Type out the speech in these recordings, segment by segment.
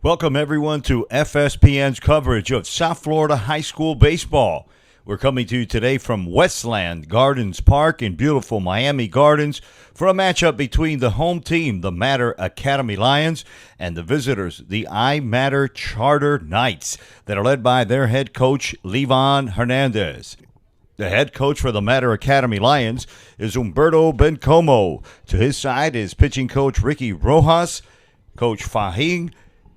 Welcome, everyone, to FSPN's coverage of South Florida high school baseball. We're coming to you today from Westland Gardens Park in beautiful Miami Gardens for a matchup between the home team, the iMatter Academy Lyons, and the visitors, the iMatter Charter Knights, that are led by their head coach, Levon Hernandez. The head coach for the iMatter Academy Lyons is Humberto Bencomo. To his side is pitching coach Ricky Rojas, Coach Fahing,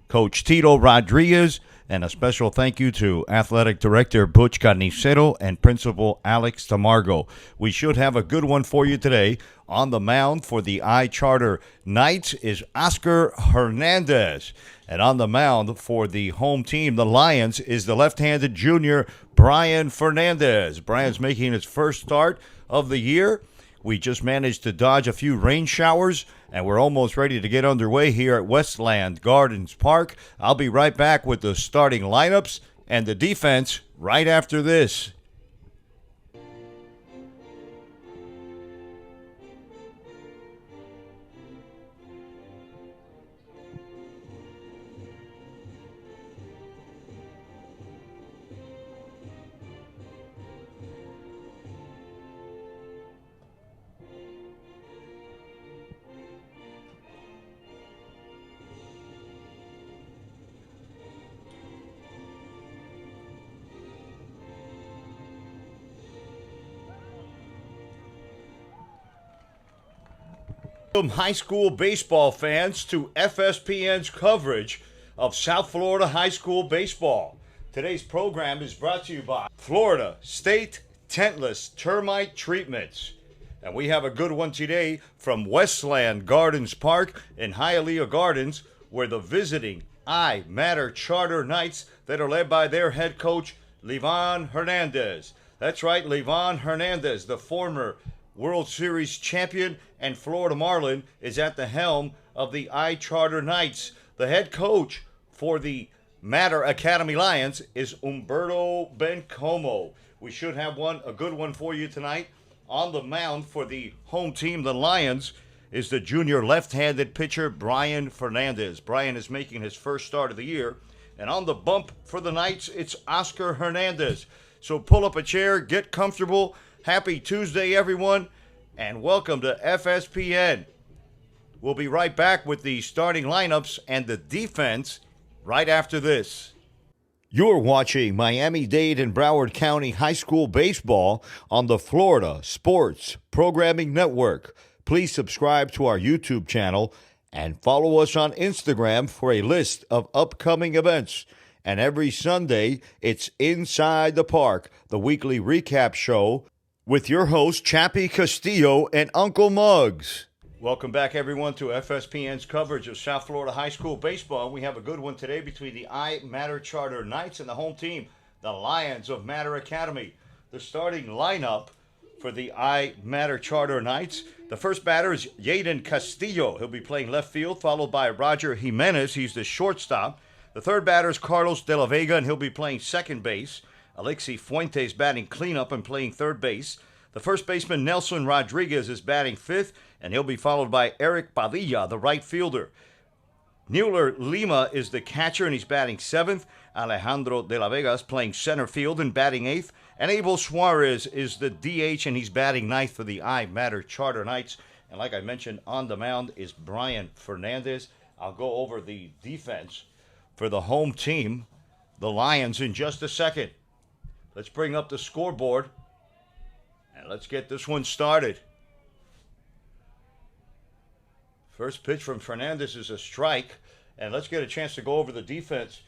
Coach Tito Rodriguez, and a special thank you to Athletic Director Butch Carnicero and Principal Alex Tamargo. We should have a good one for you today. On the mound for the iCharter Knights is Oscar Hernandez. And on the mound for the home team, the Lions, is the left-handed junior Brian Fernandez. Brian's making his first start of the year. We just managed to dodge a few rain showers, and we're almost ready to get underway here at Westland Gardens Park. I'll be right back with the starting lineups and the defense right after this. Welcome, high school baseball fans, to FSPN's coverage of South Florida high school baseball. Today's program is brought to you by Florida State Tentless Termite Treatments. And we have a good one today from Westland Gardens Park in Hialeah Gardens, where the visiting iMatter Charter Knights that are led by their head coach, Levon Hernandez. That's right, Levon Hernandez, the former World Series champion and Florida Marlin, is at the helm of the iCharter Knights. The head coach for the iMatter Academy Lyons is Humberto Bencomo. We should have a good one for you tonight. On the mound for the home team, the Lions, is the junior left-handed pitcher Brian Fernandez. Brian is making his first start of the year. And on the bump for the Knights, it's Oscar Hernandez. So pull up a chair, get comfortable. Happy Tuesday, everyone, and welcome to FSPN. We'll be right back with the starting lineups and the defense right after this. You're watching Miami-Dade and Broward County High School Baseball on the Florida Sports Programming Network. Please subscribe to our YouTube channel and follow us on Instagram for a list of upcoming events. And every Sunday, it's Inside the Park, the weekly recap show with your hosts, Chappie Castillo and Uncle Muggs. Welcome back, everyone, to FSPN's coverage of South Florida high school baseball. We have a good one today between the iMatter Charter Knights and the home team, the Lions of iMatter Academy. The starting lineup for the iMatter Charter Knights: the first batter is Yaden Castillo. He'll be playing left field, followed by Roger Jimenez. He's the shortstop. The third batter is Carlos De La Vega, and he'll be playing second base. Alexi Fuentes batting cleanup and playing third base. The first baseman, Nelson Rodriguez, is batting fifth, and he'll be followed by Eric Padilla, the right fielder. Mueller Lima is the catcher, and he's batting seventh. Alejandro De La Vega is playing center field and batting eighth. And Abel Suarez is the DH, and he's batting ninth for the iMatter Charter Knights. And like I mentioned, on the mound is Brian Fernandez. I'll go over the defense for the home team, the Lions, in just a second. Let's bring up the scoreboard, and let's get this one started. First pitch from Fernandez is a strike, and let's get a chance to go over the defense.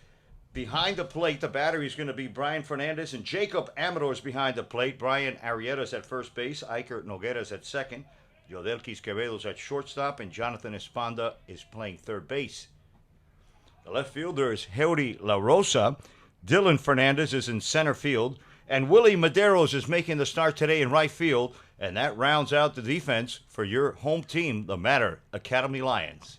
Behind the plate, the batter is going to be Brian Fernandez, and Jacob Amador is behind the plate. Brian Arrieta's at first base. Iker Noguera's at second. Yodelkis Quevedo's at shortstop, and Jonathan Esponda is playing third base. The left fielder is Heuri La Rosa. Dylan Fernandez is in center field, and Willie Medeiros is making the start today in right field, and that rounds out the defense for your home team, the iMatter Academy Lyons.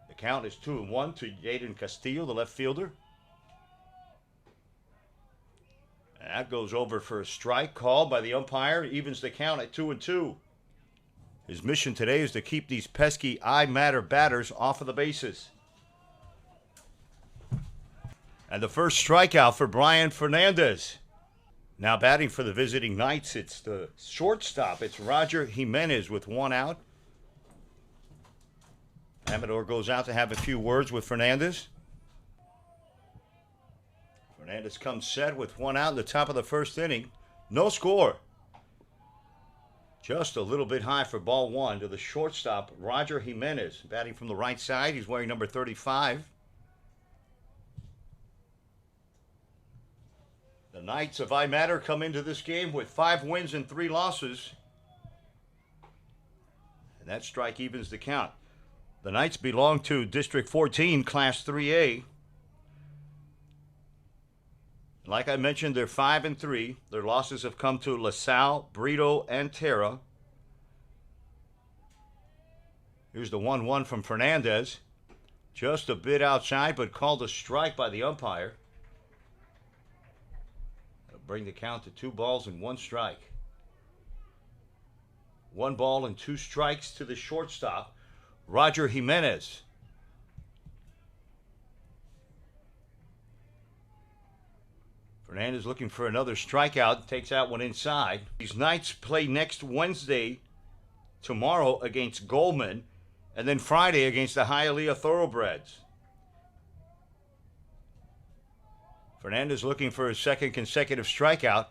The count is 2-1 to Yaden Castillo, the left fielder. And that goes over for a strike called by the umpire, evens the count at 2-2. His mission today is to keep these pesky iMatter batters off of the bases. And the first strikeout for Levon Hernandez. Now batting for the visiting Knights, it's the shortstop. It's Roger Jimenez with one out. Amador goes out to have a few words with Hernandez. Hernandez comes set with one out in the top of the first inning. No score. Just a little bit high for ball one to the shortstop, Roger Jimenez. Batting from the right side, he's wearing number 35. The Knights of iMatter come into this game with 5 wins and 3 losses. And that strike evens the count. The Knights belong to District 14, Class 3A. Like I mentioned, they're 5-3. Their losses have come to LaSalle, Brito, and Terra. Here's the 1-1 from Hernandez. Just a bit outside, but called a strike by the umpire. That'll bring the count to 2 balls and 1 strike. 1 ball and 2 strikes to the shortstop, Roger Jimenez. Hernandez looking for another strikeout, takes out one inside. These Knights play next Wednesday, tomorrow against Goldman, and then Friday against the Hialeah Thoroughbreds. Hernandez looking for his second consecutive strikeout,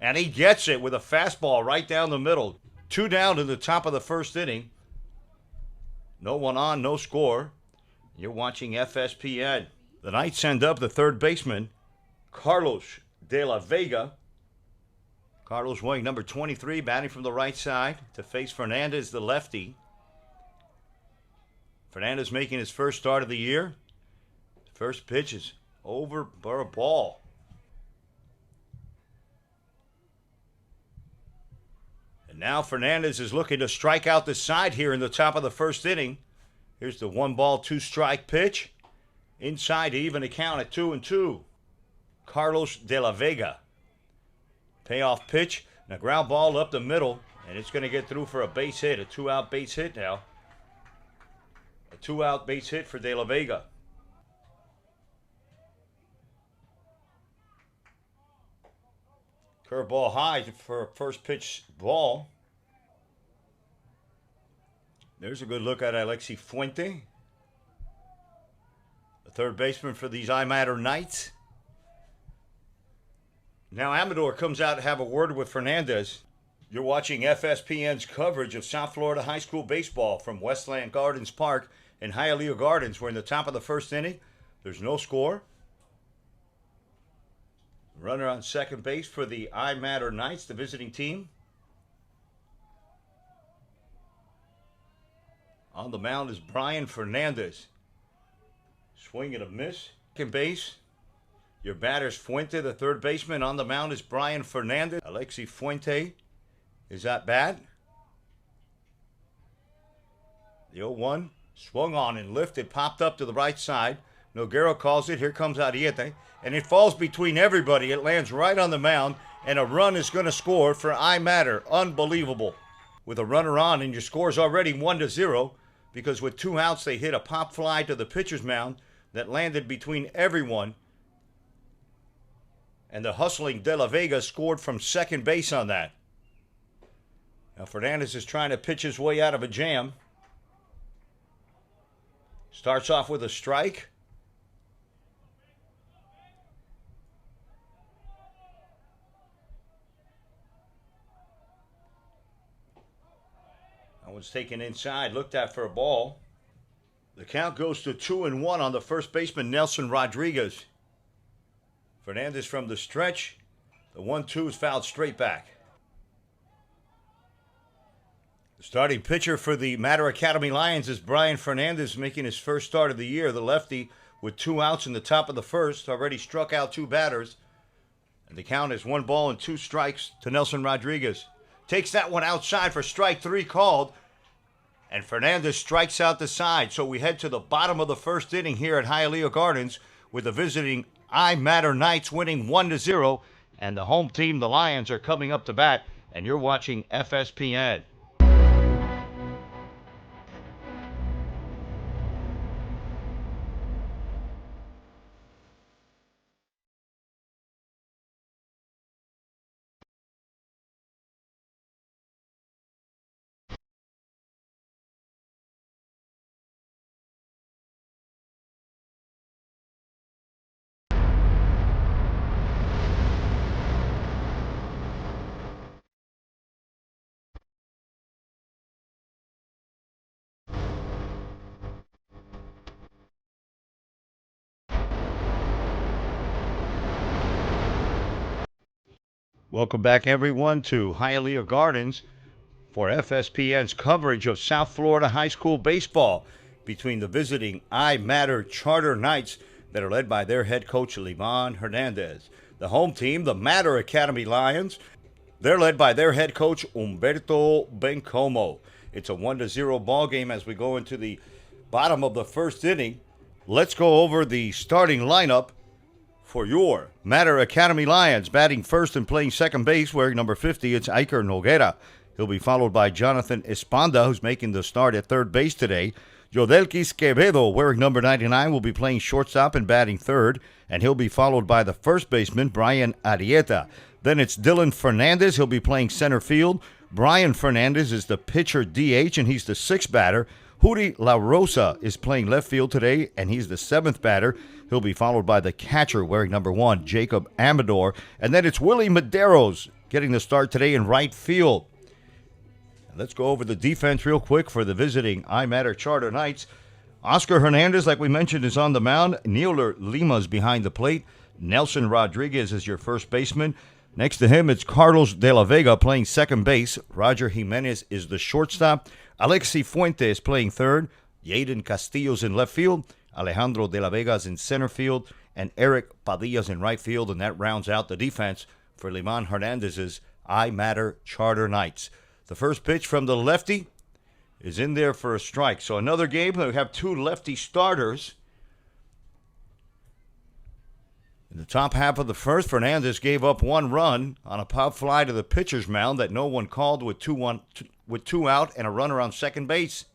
and he gets it with a fastball right down the middle. 2 down in the top of the first inning. No one on, no score. You're watching FSPN. The Knights send up the third baseman, Carlos de la Vega. Carlos wearing number 23, batting from the right side to face Hernandez, the lefty. Hernandez making his first start of the year. First pitch is over for a ball. And now Hernandez is looking to strike out the side here in the top of the first inning. Here's the 1 ball, 2 strike pitch. Inside to even the count at 2-2. Carlos de la Vega. Payoff pitch, and a ground ball up the middle, and it's going to get through for a base hit, a 2-out base hit now. A 2-out base hit for de la Vega. Curveball high for a first pitch ball. There's a good look at Alexi Fuente, the third baseman for these iMatter Knights. Now Amador comes out to have a word with Hernandez. You're watching FSPN's coverage of South Florida high school baseball from Westland Gardens Park and Hialeah Gardens. We're in the top of the first inning. There's no score. Runner on second base for the iMatter Knights, the visiting team. On the mound is Levon Hernandez. Swing and a miss. Second base, your batter's Fuente, the third baseman. On the mound is Levon Hernandez. Alexi Fuente is at bat. The 0-1 swung on and lifted, popped up to the right side. Noguera calls it. Here comes Ariete. And it falls between everybody. It lands right on the mound, and a run is going to score for iMatter. Unbelievable. With a runner on, and your score's already 1-0, because with 2 outs, they hit a pop fly to the pitcher's mound that landed between everyone. And the hustling De La Vega scored from second base on that. Now Hernandez is trying to pitch his way out of a jam. Starts off with a strike. That one's taken inside, looked at for a ball. The count goes to 2-1 on the first baseman, Nelson Rodriguez. Hernandez from the stretch. The 1-2 is fouled straight back. The starting pitcher for the Mater Academy Lyons is Levon Hernandez, making his first start of the year. The lefty with 2 outs in the top of the first, already struck out 2 batters. And the count is 1 ball and 2 strikes to Nelson Rodriguez. Takes that one outside for strike 3 called. And Hernandez strikes out the side. So we head to the bottom of the first inning here at Hialeah Gardens with the visiting iMatter Knights winning 1-0. And the home team, the Lions, are coming up to bat. And you're watching FSPN. Welcome back, everyone, to Hialeah Gardens for FSPN's coverage of South Florida high school baseball between the visiting iMatter Charter Knights that are led by their head coach, Levon Hernandez. The home team, the Matter Academy Lyons, they're led by their head coach, Humberto Bencomo. It's a 1-0 ball game as we go into the bottom of the first inning. Let's go over the starting lineup for your Matter Academy Lyons. Batting first and playing second base, wearing number 50, it's Iker Noguera. He'll be followed by Jonathan Espanda, who's making the start at third base today. Yodelkis Quevedo, wearing number 99, will be playing shortstop and batting third, and he'll be followed by the first baseman, Brian Arieta. Then it's Dylan Fernandez. He'll be playing center field. Brian Fernandez is the pitcher DH, and he's the sixth batter. Juri La Rosa is playing left field today, and he's the seventh batter. He'll be followed by the catcher, wearing number 1, Jacob Amador. And then it's Willie Medeiros getting the start today in right field. Let's go over the defense real quick for the visiting iMatter Charter Knights. Oscar Hernandez, like we mentioned, is on the mound. Neeler Lima's behind the plate. Nelson Rodriguez is your first baseman. Next to him, it's Carlos De La Vega playing second base. Roger Jimenez is the shortstop. Alexi Fuente is playing third. Yaden Castillo's in left field. Alejandro De La Vega's in center field. And Eric Padilla's in right field. And that rounds out the defense for Levon Hernandez's iMatter Charter Knights. The first pitch from the lefty is in there for a strike. So another game, we have two lefty starters. In the top half of the first, Fernandez gave up one run on a pop fly to the pitcher's mound that no one called with two out and a runner on second base.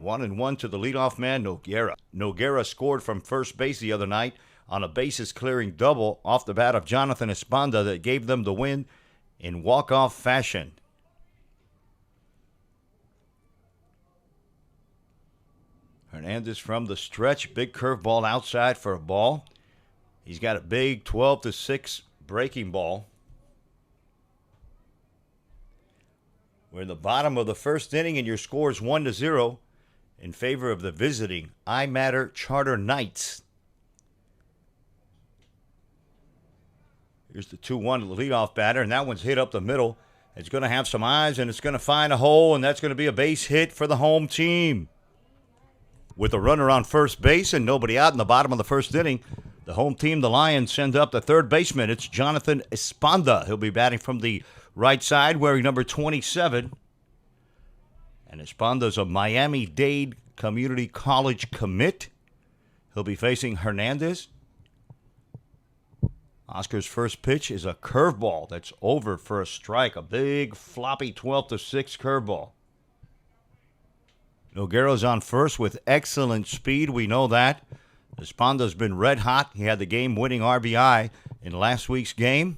1-1 to the leadoff man, Noguera. Noguera scored from first base the other night on a bases-clearing double off the bat of Jonathan Espanda that gave them the win in walk-off fashion. Hernandez from the stretch, big curveball outside for a ball. He's got a big 12-6 breaking ball. We're in the bottom of the first inning, and your score is 1-0 in favor of the visiting iMatter Charter Knights. Here's the 2-1 to the leadoff batter, and that one's hit up the middle. It's going to have some eyes, and it's going to find a hole, and that's going to be a base hit for the home team. With a runner on first base and nobody out in the bottom of the first inning, the home team, the Lions, send up the third baseman. It's Jonathan Espanda. He'll be batting from the right side, wearing number 27. And Espanda's a Miami-Dade Community College commit. He'll be facing Hernandez. Oscar's first pitch is a curveball that's over for a strike, a big floppy 12-6 curveball. Noguera's on first with excellent speed. We know that. Espanda's been red hot. He had the game-winning RBI in last week's game.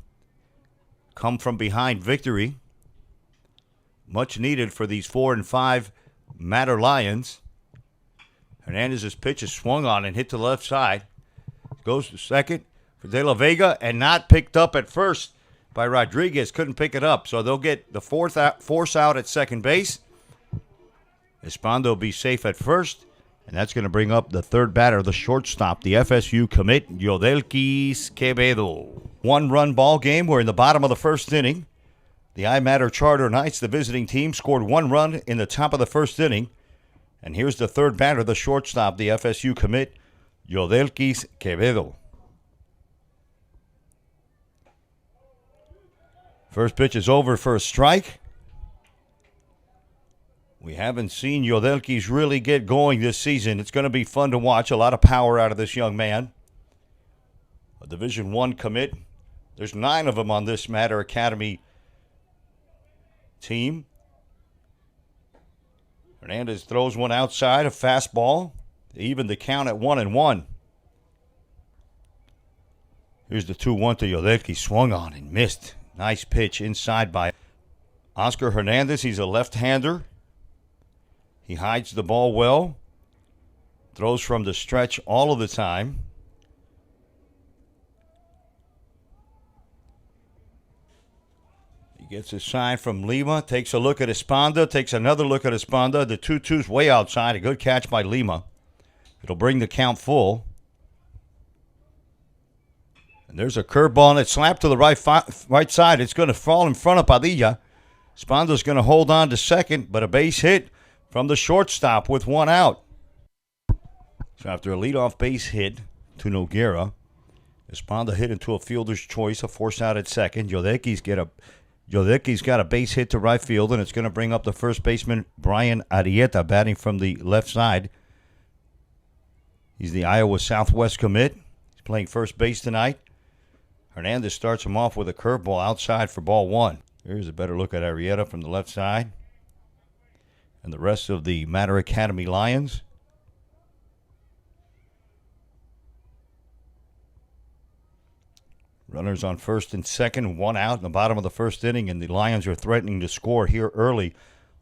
Come from behind victory. Much needed for these 4-5 Matter Lions. Hernandez's pitch is swung on and hit to the left side. Goes to second for De La Vega and not picked up at first by Rodriguez. Couldn't pick it up, so they'll get the force out at second base. Espanda will be safe at first, and that's going to bring up the third batter, the shortstop, the FSU commit, Yodelkis Quevedo. One-run ball game. We're in the bottom of the first inning. The iMatter Charter Knights, the visiting team, scored one run in the top of the first inning. And here's the third batter, the shortstop, the FSU commit, Yodelkis Quevedo. First pitch is over for a strike. We haven't seen Yodelkis really get going this season. It's going to be fun to watch. A lot of power out of this young man. A Division I commit. There's 9 of them on this Matter Academy team. Hernandez throws one outside, a fastball. Even the count at 1-1. Here's the 2-1 to Yodelkis. Swung on and missed. Nice pitch inside by Oscar Hernandez. He's a left-hander. He hides the ball well. Throws from the stretch all of the time. He gets a sign from Lima. Takes a look at Espanda. Takes another look at Espanda. The 2-2's way outside. A good catch by Lima. It'll bring the count full. And there's a curveball and it's slapped to the right side. It's going to fall in front of Padilla. Espanda's going to hold on to second, but a base hit from the shortstop with one out. So after a leadoff base hit to Noguera, Esponda hit into a fielder's choice, a force out at second. Yodeki's got a base hit to right field, and it's going to bring up the first baseman, Brian Arrieta, batting from the left side. He's the Iowa Southwest commit. He's playing first base tonight. Hernandez starts him off with a curveball outside for ball one. Here's a better look at Arrieta from the left side. And the rest of the iMatter Academy Lyons. Runners on first and second, one out in the bottom of the first inning, and the Lions are threatening to score here early.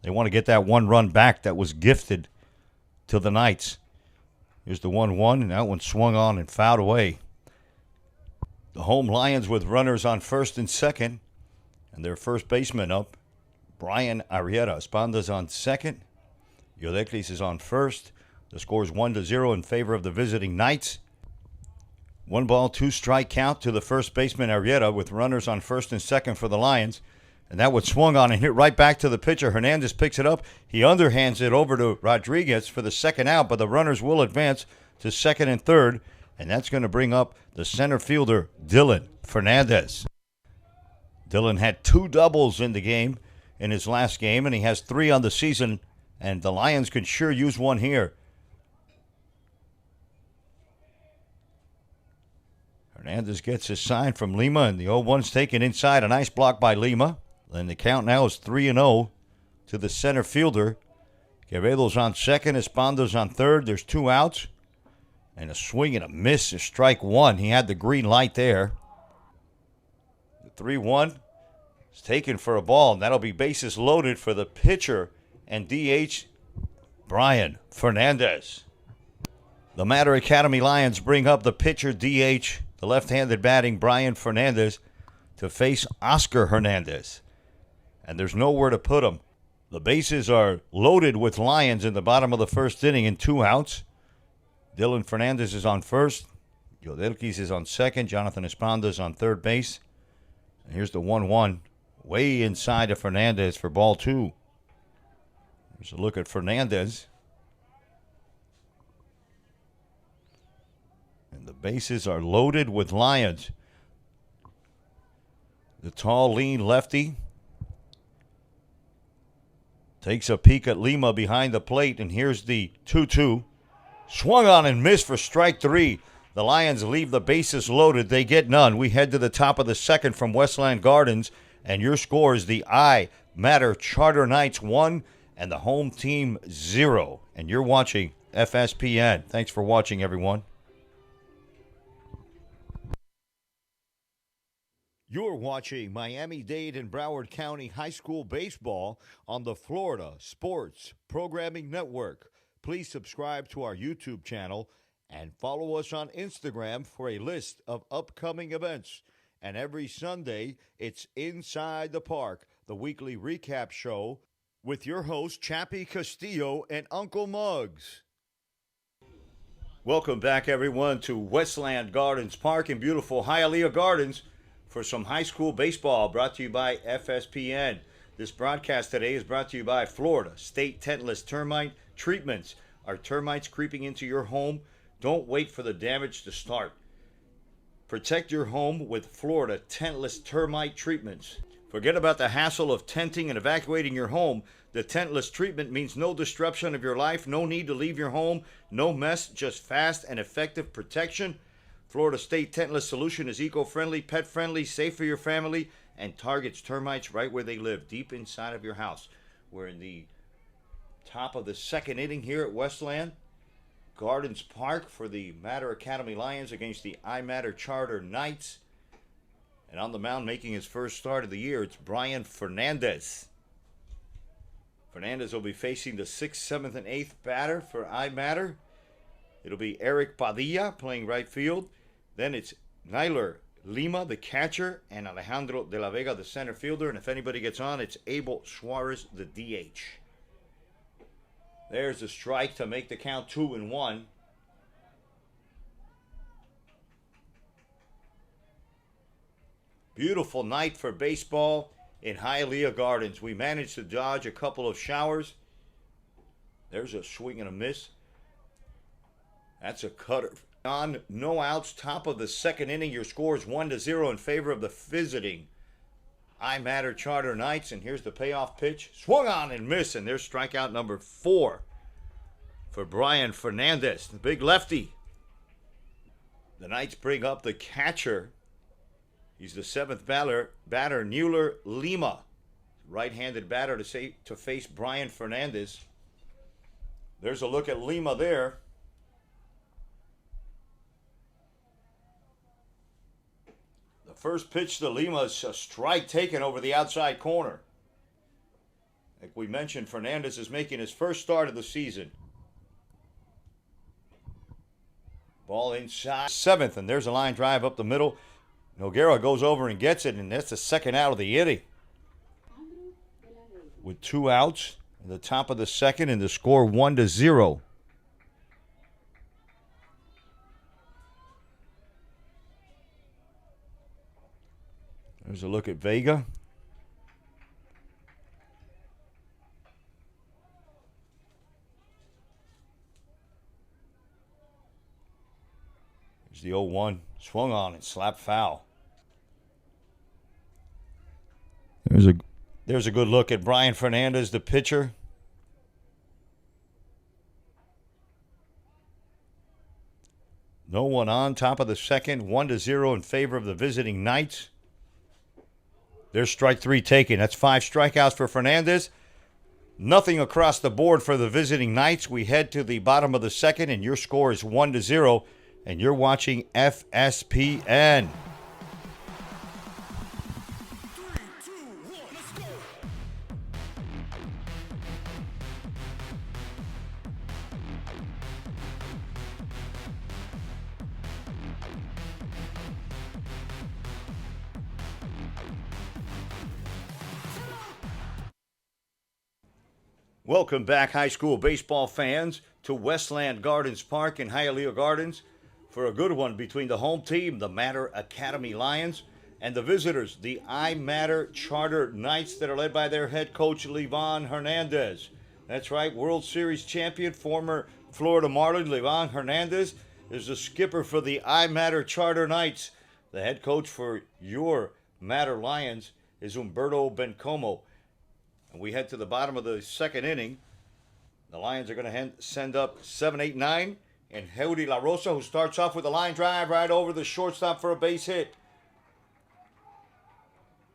They want to get that one run back that was gifted to the Knights. Here's the 1-1, and that one swung on and fouled away. The home Lions with runners on first and second, and their first baseman up, Brian Arrieta. Espanda's on second. Yodeklis is on first. The score is 1-0 in favor of the visiting Knights. 1-2 strike count to the first baseman, Arrieta, with runners on first and second for the Lions. And that one swung on and hit right back to the pitcher. Hernandez picks it up. He underhands it over to Rodriguez for the second out, but the runners will advance to second and third. And that's going to bring up the center fielder, Levon Hernandez. Dylan had 2 doubles in the game in his last game, and he has 3 on the season. And the Lions could sure use one here. Hernandez gets his sign from Lima, and the 0-1's taken inside. A nice block by Lima. And the count now is 3-0 to the center fielder. Guerrero's on second. Espanda's on third. There's 2 outs. And a swing and a miss is strike one. He had the green light there. The 3-1 is taken for a ball, and that'll be bases loaded for the pitcher and DH, Brian Hernandez. The iMatter Academy Lions bring up the pitcher, DH, the left-handed batting Brian Hernandez, to face Oscar Hernandez. And there's nowhere to put him. The bases are loaded with Lions in the bottom of the first inning and 2 outs. Levon Hernandez is on first. Yodelkis is on second. Jonathan Esponda is on third base. And here's the 1-1 way inside of Hernandez for ball 2. Here's a look at Hernandez. And the bases are loaded with Lions. The tall, lean lefty takes a peek at Lima behind the plate, and here's the 2-2. Swung on and missed for strike 3. The Lions leave the bases loaded. They get none. We head to the top of the second from Westland Gardens, and your score is the iMatter Charter Knights 1 and the home team 0. And you're watching FSPN. Thanks for watching, everyone. You're watching Miami-Dade and Broward County High School Baseball on the Florida Sports Programming Network. Please subscribe to our YouTube channel and follow us on Instagram for a list of upcoming events. And every Sunday, it's Inside the Park, the weekly recap show with your host, Chappie Castillo and Uncle Muggs. Welcome back, everyone, to Westland Gardens Park in beautiful Hialeah Gardens for some high school baseball brought to you by FSPN. This broadcast today is brought to you by Florida State Tentless Termite Treatments. Are termites creeping into your home? Don't wait for the damage to start. Protect your home with Florida Tentless Termite Treatments. Forget about the hassle of tenting and evacuating your home. The tentless treatment means no disruption of your life, no need to leave your home, no mess, just fast and effective protection. Florida State Tentless Solution is eco-friendly, pet-friendly, safe for your family, and targets termites right where they live, deep inside of your house. We're in the top of the second inning here at Westland Gardens Park for the iMatter Academy Lions against the iMatter Charter Knights. And on the mound making his first start of the year, it's Brian Hernandez. Hernandez will be facing the 6th, 7th, and 8th batter for iMatter. It'll be Eric Padilla playing right field. Then it's Nyler Lima, the catcher, and Alejandro de la Vega, the center fielder. And if anybody gets on, it's Abel Suarez, the DH. There's a strike to make the count 2-1. Beautiful night for baseball in Hialeah Gardens. We managed to dodge a couple of showers. There's a swing and a miss. That's a cutter. On no outs, top of the second inning. Your score is 1-0 in favor of the visiting iMatter Charter Knights. And here's the payoff pitch. Swung on and missed. And there's strikeout number 4 for Levon Hernandez, the big lefty. The Knights bring up the catcher. He's the 7th batter, Mueller Lima. Right-handed batter to face Levon Hernandez. There's a look at Lima there. The first pitch to Lima is a strike taken over the outside corner. Like we mentioned, Hernandez is making his first start of the season. Ball inside 7th, and there's a line drive up the middle. Noguera goes over and gets it, and that's the second out of the inning. With 2 outs at the top of the second, and the score 1-0. There's a look at Vega. There's the 0-1. Swung on and slapped foul. There's a good look at Levon Hernandez, the pitcher. No one on, top of the second, 1-0 in favor of the visiting Knights. There's strike 3 taken. That's 5 strikeouts for Hernandez. Nothing across the board for the visiting Knights. We head to the bottom of the second, and your score is 1-0. And you're watching FSPN. Welcome back, high school baseball fans, to Westland Gardens Park in Hialeah Gardens for a good one between the home team, the Matter Academy Lyons, and the visitors, the iMatter Charter Knights, that are led by their head coach, Levon Hernandez. That's right, World Series champion, former Florida Marlin, Levon Hernandez, is the skipper for the iMatter Charter Knights. The head coach for your Matter Lions is Humberto Bencomo. And we head to the bottom of the second inning. The Lions are going to send up 7, 8, 9. And Heudy La Rosa, who starts off with a line drive right over the shortstop for a base hit.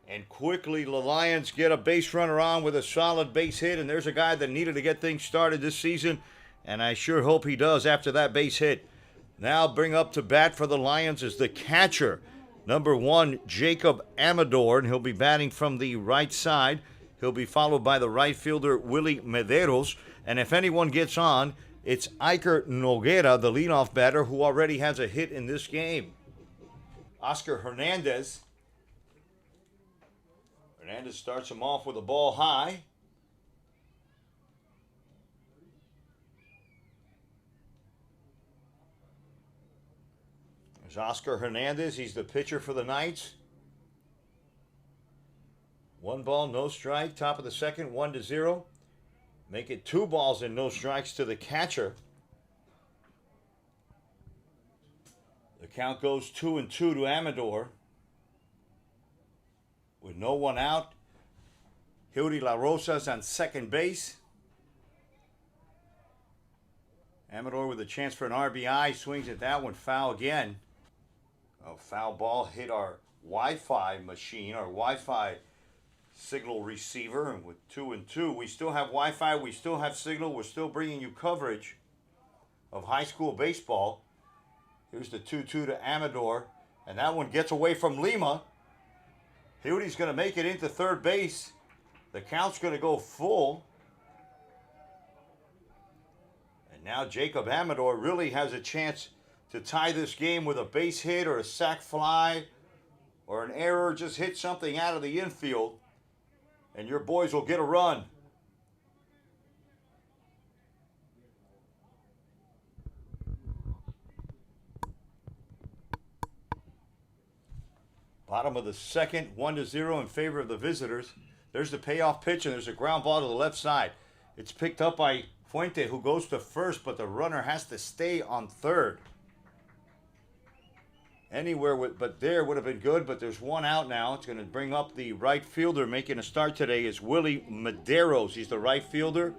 And quickly, the Lions get a base runner on with a solid base hit. And there's a guy that needed to get things started this season. And I sure hope he does after that base hit. Now bring up to bat for the Lions is the catcher, number 1, Jacob Amador. And he'll be batting from the right side. He'll be followed by the right fielder, Willie Medeiros. And if anyone gets on, it's Iker Noguera, the leadoff batter, who already has a hit in this game. Oscar Hernandez. Hernandez starts him off with a ball high. There's Oscar Hernandez. He's the pitcher for the Knights. 1 ball, no strike. Top of the second, 1-0. Make it 2 balls and no strikes to the catcher. The count goes 2-2 to Amador. With no one out, Heudy La Rosa's on second base. Amador with a chance for an RBI. Swings at that one, foul again. A foul ball hit our Wi-Fi machine, our Wi-Fi signal receiver, and with 2-2, we still have Wi-Fi, we still have signal, we're still bringing you coverage of high school baseball. Here's the 2-2 to Amador, and that one gets away from Lima. Heudy's going to make it into third base. The count's going to go full. And now Jacob Amador really has a chance to tie this game with a base hit or a sac fly or an error. Just hit something out of the infield, and your boys will get a run. Bottom of the second, 1-0 in favor of the visitors. There's the payoff pitch, and there's a ground ball to the left side. It's picked up by Fuente, who goes to first, but the runner has to stay on third. But there would have been good, but there's one out now. It's going to bring up the right fielder making a start today is Willie Medeiros. He's the right fielder.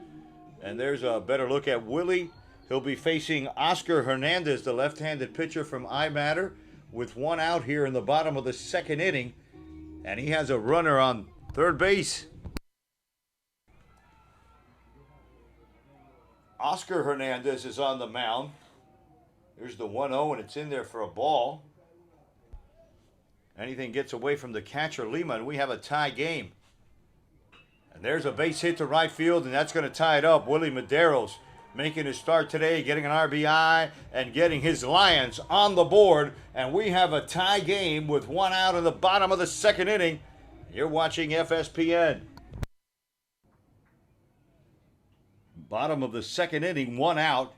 And there's a better look at Willie. He'll be facing Oscar Hernandez, the left-handed pitcher from iMatter, with one out here in the bottom of the second inning. And he has a runner on third base. Oscar Hernandez is on the mound. There's the 1-0, and it's in there for a ball. Anything gets away from the catcher, Lima, and we have a tie game. And there's a base hit to right field, and that's going to tie it up. Willie Medeiros making his start today, getting an RBI, and getting his Lions on the board. And we have a tie game with one out in the bottom of the second inning. You're watching FSPN. Bottom of the second inning, one out.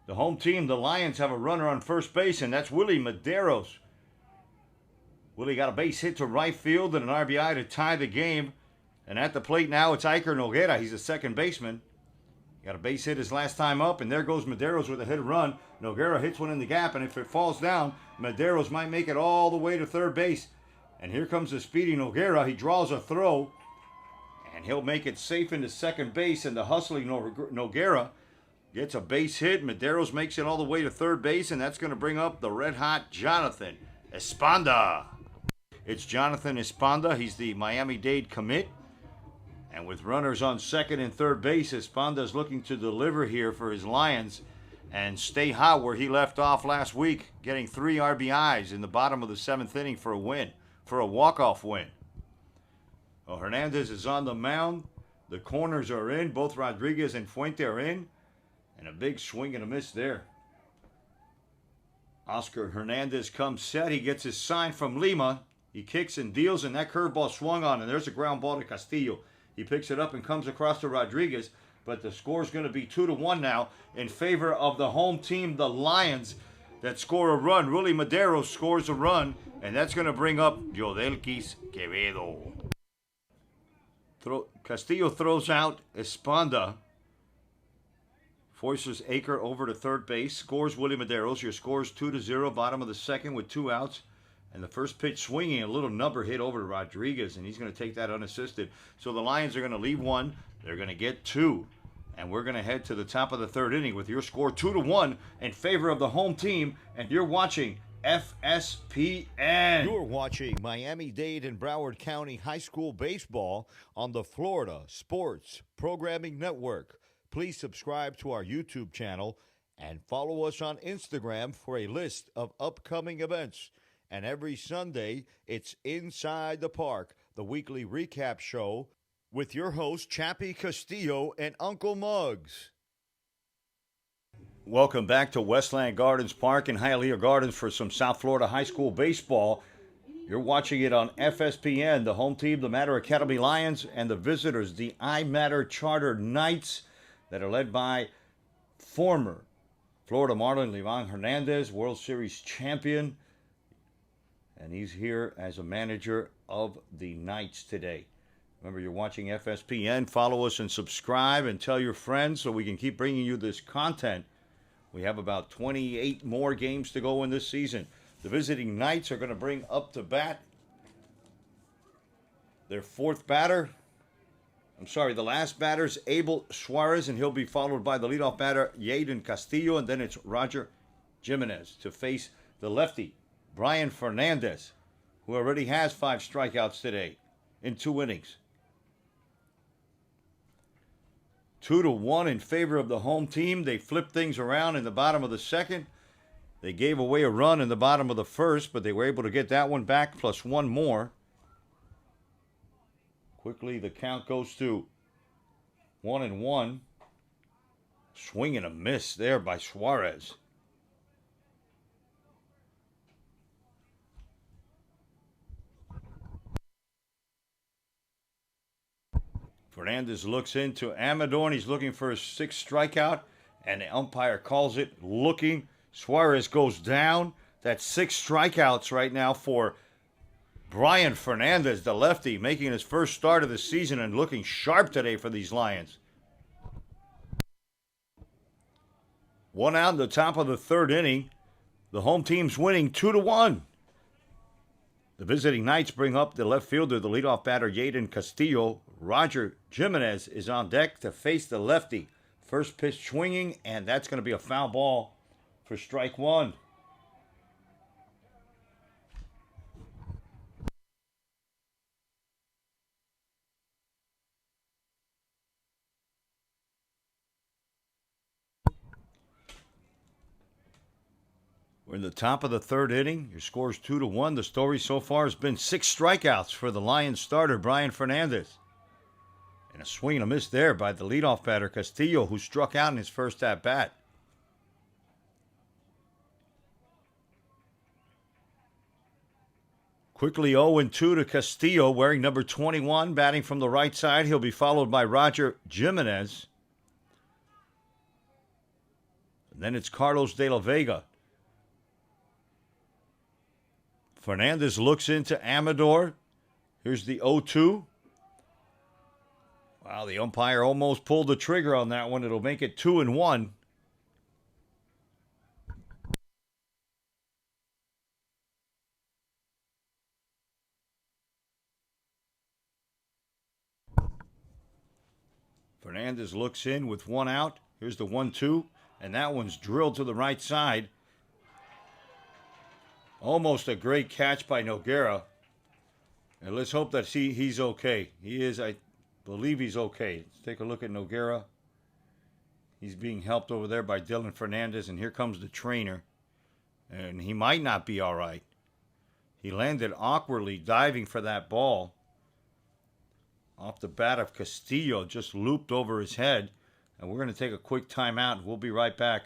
The home team, the Lions, have a runner on first base, and that's Willie Medeiros. Willie got a base hit to right field and an RBI to tie the game. And at the plate now, it's Iker Noguera. He's a second baseman. Got a base hit his last time up, and there goes Medeiros with a hit and run. Noguera hits one in the gap, and if it falls down, Medeiros might make it all the way to third base. And here comes the speedy Noguera. He draws a throw, and he'll make it safe into second base, and the hustling Noguera gets a base hit. Medeiros makes it all the way to third base, and that's going to bring up the red-hot Jonathan Esponda. It's Jonathan Esponda. He's the Miami-Dade commit. And with runners on second and third base, Esponda is looking to deliver here for his Lions and stay hot where he left off last week, getting 3 RBIs in the bottom of the seventh inning for a win, for a walk-off win. Well, Hernandez is on the mound. The corners are in. Both Rodriguez and Fuente are in. And a big swing and a miss there. Oscar Hernandez comes set. He gets his sign from Lima. He kicks and deals, and that curveball swung on, and there's a ground ball to Castillo. He picks it up and comes across to Rodriguez, but the score's going to be 2-1 now in favor of the home team, the Lions, that score a run. Willie Medeiros scores a run, and that's going to bring up Yodelquis Quevedo. Castillo throws out Esponda, forces Aker over to third base, scores Willie Medeiros. Your score's 2-0, bottom of the second with 2 outs. And the first pitch swinging, a little number hit over to Rodriguez, and he's going to take that unassisted. So the Lions are going to leave 1. They're going to get 2. And we're going to head to the top of the third inning with your score 2-1 in favor of the home team. And you're watching FSPN. You're watching Miami-Dade and Broward County High School Baseball on the Florida Sports Programming Network. Please subscribe to our YouTube channel and follow us on Instagram for a list of upcoming events. And every Sunday, it's Inside the Park, the weekly recap show with your host, Chappie Castillo and Uncle Muggs. Welcome back to Westland Gardens Park in Hialeah Gardens for some South Florida high school baseball. You're watching it on FSPN, the home team, the Matter Academy Lyons, and the visitors, the iMatter Charter Knights, that are led by former Florida Marlin Levon Hernandez, World Series champion. And he's here as a manager of the Knights today. Remember, you're watching FSPN. Follow us and subscribe and tell your friends so we can keep bringing you this content. We have about 28 more games to go in this season. The visiting Knights are going to bring up to bat their fourth batter. The last batter's Abel Suarez, and he'll be followed by the leadoff batter, Yaden Castillo, and then it's Roger Jimenez to face the lefty, Brian Fernandez, who already has 5 strikeouts today in 2 innings. 2-1 in favor of the home team. They flipped things around in the bottom of the second. They gave away a run in the bottom of the first, but they were able to get that one back plus one more. Quickly, the count goes to 1-1. Swing and a miss there by Suarez. Fernandez looks into Amador, and he's looking for his 6th strikeout, and the umpire calls it looking. Suarez goes down. That's 6 strikeouts right now for Brian Fernandez, the lefty, making his first start of the season and looking sharp today for these Lions. One out in the top of the third inning. The home team's winning 2-1. The visiting Knights bring up the left fielder, the leadoff batter, Yaden Castillo. Roger Jimenez is on deck to face the lefty. First pitch swinging, and that's going to be a foul ball for strike one. We're in the top of the third inning. Your score is 2-1. The story so far has been 6 strikeouts for the Lions starter, Brian Fernandez. And a swing and a miss there by the leadoff batter, Castillo, who struck out in his first at-bat. Quickly 0-2 to Castillo, wearing number 21, batting from the right side. He'll be followed by Roger Jimenez. And then it's Carlos de la Vega. Fernandez looks into Amador. Here's the 0-2. Wow, the umpire almost pulled the trigger on that one. It'll make it 2-1. Fernandez looks in with one out. Here's the 1-2, and that one's drilled to the right side. Almost a great catch by Noguera. And let's hope that he's okay. He is, I believe he's okay. Let's take a look at Noguera. He's being helped over there by Dylan Fernandez, and here comes the trainer. And he might not be all right. He landed awkwardly diving for that ball. Off the bat of Castillo, just looped over his head. And we're going to take a quick timeout. We'll be right back.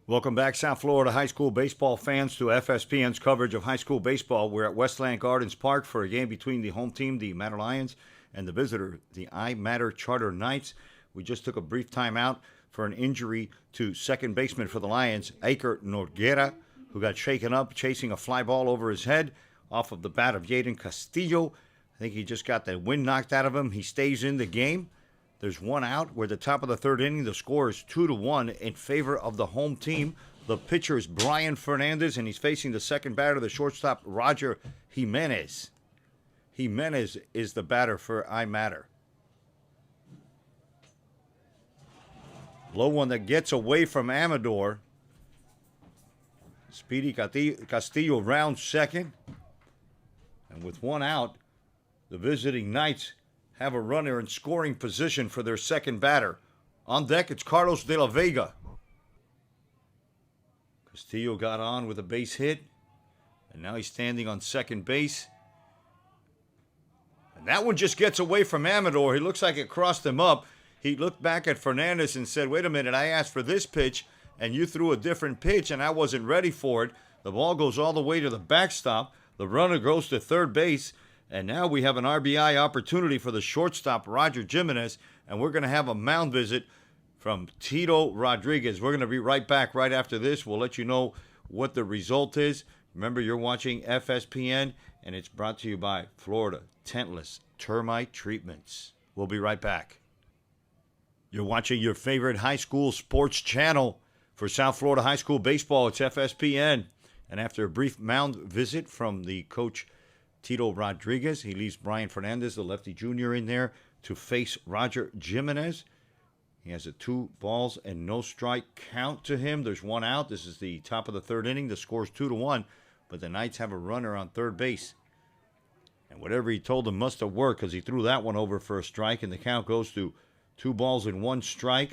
Welcome back, South Florida high school baseball fans, to FSPN's coverage of high school baseball. We're at Westland Gardens Park for a game between the home team, the Academy Lyons, and the visitor, the iMatter Charter Knights. We just took a brief timeout for an injury to second baseman for the Lions, Iker Noguera, who got shaken up chasing a fly ball over his head off of the bat of Yaden Castillo. I think he just got the wind knocked out of him. He stays in the game. There's one out. We're at the top of the third inning. The score is 2-1 in favor of the home team. The pitcher is Brian Fernandez, and he's facing the second batter, the shortstop, Roger Jimenez. Jimenez is the batter for iMatter. Low one that gets away from Amador. Speedy Castillo rounds second. And with one out, the visiting Knights have a runner in scoring position for their second batter. On deck, it's Carlos de la Vega. Castillo got on with a base hit, and now he's standing on second base. And that one just gets away from Amador. He looks like it crossed him up. He looked back at Fernandez and said, wait a minute, I asked for this pitch, and you threw a different pitch, and I wasn't ready for it. The ball goes all the way to the backstop. The runner goes to third base. And now we have an RBI opportunity for the shortstop, Roger Jimenez, and we're going to have a mound visit from Tito Rodriguez. We're going to be right back right after this. We'll let you know what the result is. Remember, you're watching FSPN, and it's brought to you by Florida Tentless Termite Treatments. We'll be right back. You're watching your favorite high school sports channel for South Florida high school baseball. It's FSPN. And after a brief mound visit from the coach, Tito Rodriguez, he leaves Brian Fernandez, the lefty junior, in there to face Roger Jimenez. He has a 2-ball-and-no-strike count to him. There's one out. This is the top of the third inning. The score's 2-1, but the Knights have a runner on third base. And whatever he told them must have worked, because he threw that one over for a strike, and the count goes to 2-balls-and-1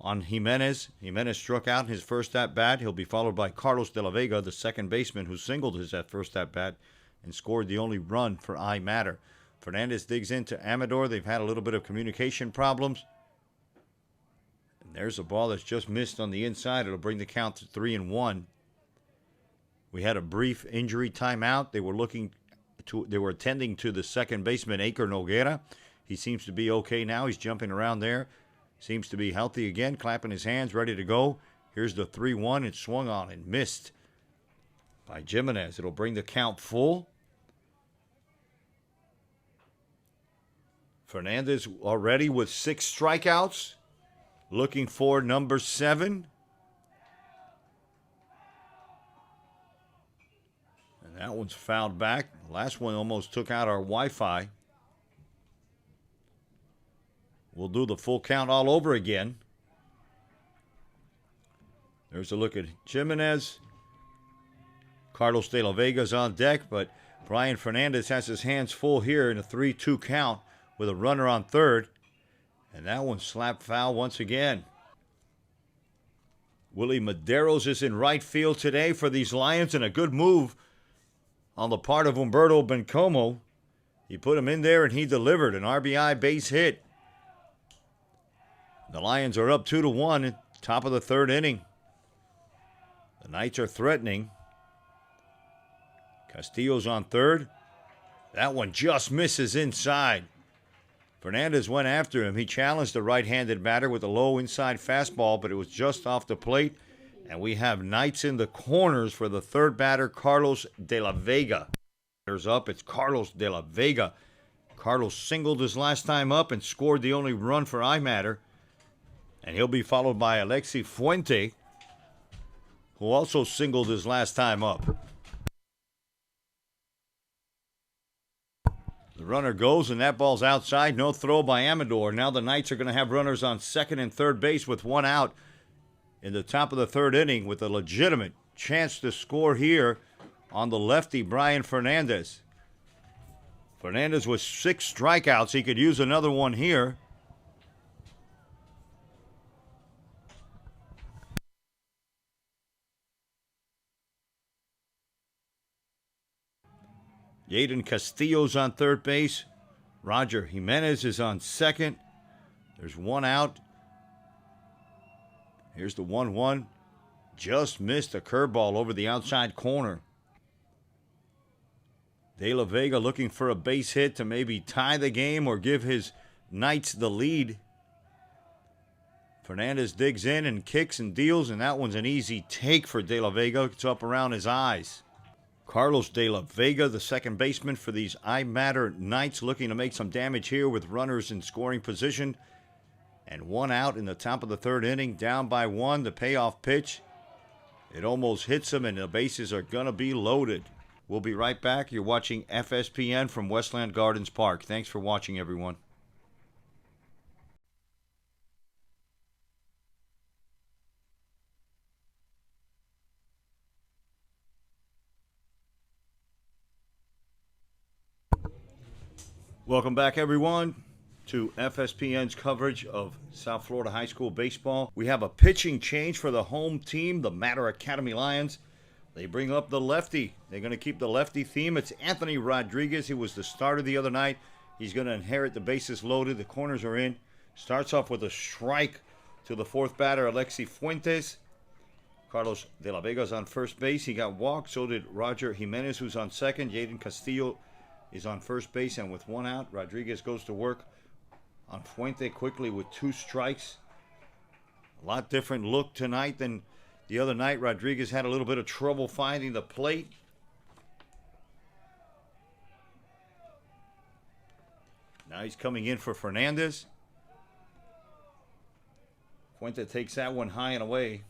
on Jimenez. Jimenez struck out in his first at-bat. He'll be followed by Carlos de la Vega, the second baseman, who singled his first at-bat and scored the only run for iMatter. Fernandez digs into Amador. They've had a little bit of communication problems. And there's a ball that's just missed on the inside. It'll bring the count to 3-1. We had a brief injury timeout. They were attending to the second baseman, Iker Noguera. He seems to be okay now. He's jumping around there. Seems to be healthy again, clapping his hands, ready to go. Here's the 3-1. It's swung on and missed by Jimenez. It'll bring the count full. Fernandez already with 6 strikeouts. Looking for number 7. And that one's fouled back. Last one almost took out our Wi-Fi. We'll do the full count all over again. There's a look at Jimenez. Carlos De La Vega's on deck, but Brian Fernandez has his hands full here in a 3-2 count with a runner on third. And that one slapped foul once again. Willie Medeiros is in right field today for these Lions, and a good move on the part of Humberto Bencomo. He put him in there and he delivered an RBI base hit. The Lions are up 2-1 top of the third inning. The Knights are threatening. Castillo's on third. That one just misses inside. Fernandez went after him. He challenged the right-handed batter with a low inside fastball, but it was just off the plate. And we have Knights in the corners for the third batter, Carlos De La Vega. There's up. It's Carlos De La Vega. Carlos singled his last time up and scored the only run for iMatter. And he'll be followed by Alexi Fuente, who also singled his last time up. The runner goes, and that ball's outside. No throw by Amador. Now the Knights are going to have runners on second and third base with one out in the top of the third inning with a legitimate chance to score here on the lefty, Brian Fernandez. Fernandez with 6 strikeouts. He could use another one here. Yaden Castillo's on third base. Roger Jimenez is on second. There's one out. Here's the 1-1. Just missed a curveball over the outside corner. De La Vega looking for a base hit to maybe tie the game or give his Knights the lead. Fernandez digs in and kicks and deals, and that one's an easy take for De La Vega. It's up around his eyes. Carlos De La Vega, the second baseman for these iMatter Knights, looking to make some damage here with runners in scoring position. And one out in the top of the third inning, down by 1. The payoff pitch, it almost hits him, and the bases are going to be loaded. We'll be right back. You're watching FSPN from Westland Gardens Park. Thanks for watching, everyone. Welcome back, everyone, to FSPN's coverage of South Florida High School baseball. We have a pitching change for the home team, the Matter Academy Lyons. They bring up the lefty. They're going to keep the lefty theme. It's Anthony Rodriguez. He was the starter the other night. He's going to inherit the bases loaded. The corners are in. Starts off with a strike to the fourth batter, Alexi Fuentes. Carlos De La Vega's on first base. He got walked. So did Roger Jimenez, who's on second. Yaden Castillo is on first base, and with one out, Rodriguez goes to work on Fuente quickly with 2 strikes. A lot different look tonight than the other night. Rodriguez had a little bit of trouble finding the plate. Now he's coming in for Fernandez. Fuente takes that one high and away.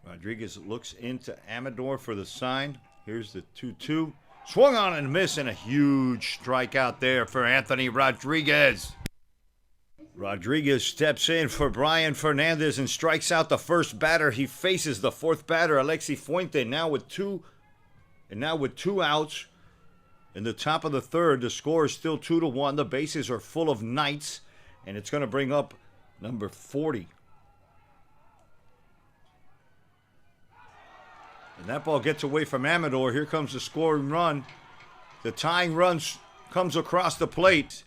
Rodriguez looks into Amador for the sign. Here's the 2-2. Swung on and missed, and a huge strikeout there for Anthony Rodriguez. Rodriguez steps in for Brian Fernandez and strikes out the first batter. He faces the fourth batter, Alexi Fuente, now with two outs. In the top of the third, the score is still 2-1. The bases are full of Knights, and it's going to bring up number 40. And that ball gets away from Amador. Here comes the scoring run. The tying run comes across the plate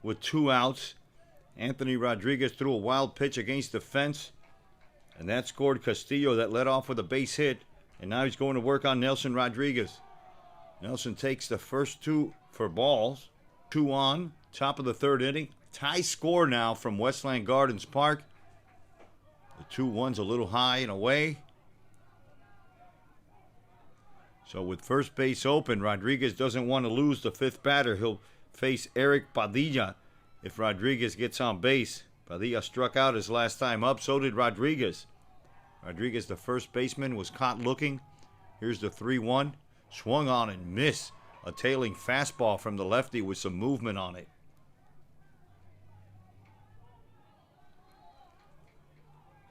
with 2 outs. Anthony Rodriguez threw a wild pitch against the fence, and that scored Castillo. That led off with a base hit, and now he's going to work on Nelson Rodriguez. Nelson takes the first 2 for balls. 2 on, top of the third inning. Tie score now from Westland Gardens Park. The 2-1's a little high and away. So with first base open, Rodriguez doesn't want to lose the fifth batter. He'll face Eric Padilla if Rodriguez gets on base. Padilla struck out his last time up. So did Rodriguez. Rodriguez, the first baseman, was caught looking. Here's the 3-1. Swung on and missed. A tailing fastball from the lefty with some movement on it.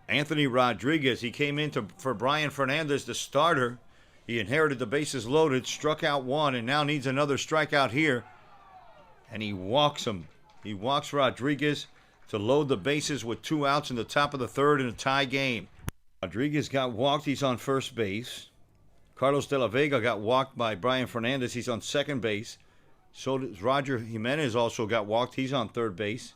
Anthony Rodriguez, he came in for Brian Fernandez, the starter. He inherited the bases loaded, struck out one, and now needs another strikeout here. And he walks him. He walks Rodriguez to load the bases with 2 outs in the top of the third in a tie game. Rodriguez got walked. He's on first base. Carlos De La Vega got walked by Brian Fernandez. He's on second base. So does Roger Jimenez also got walked. He's on third base.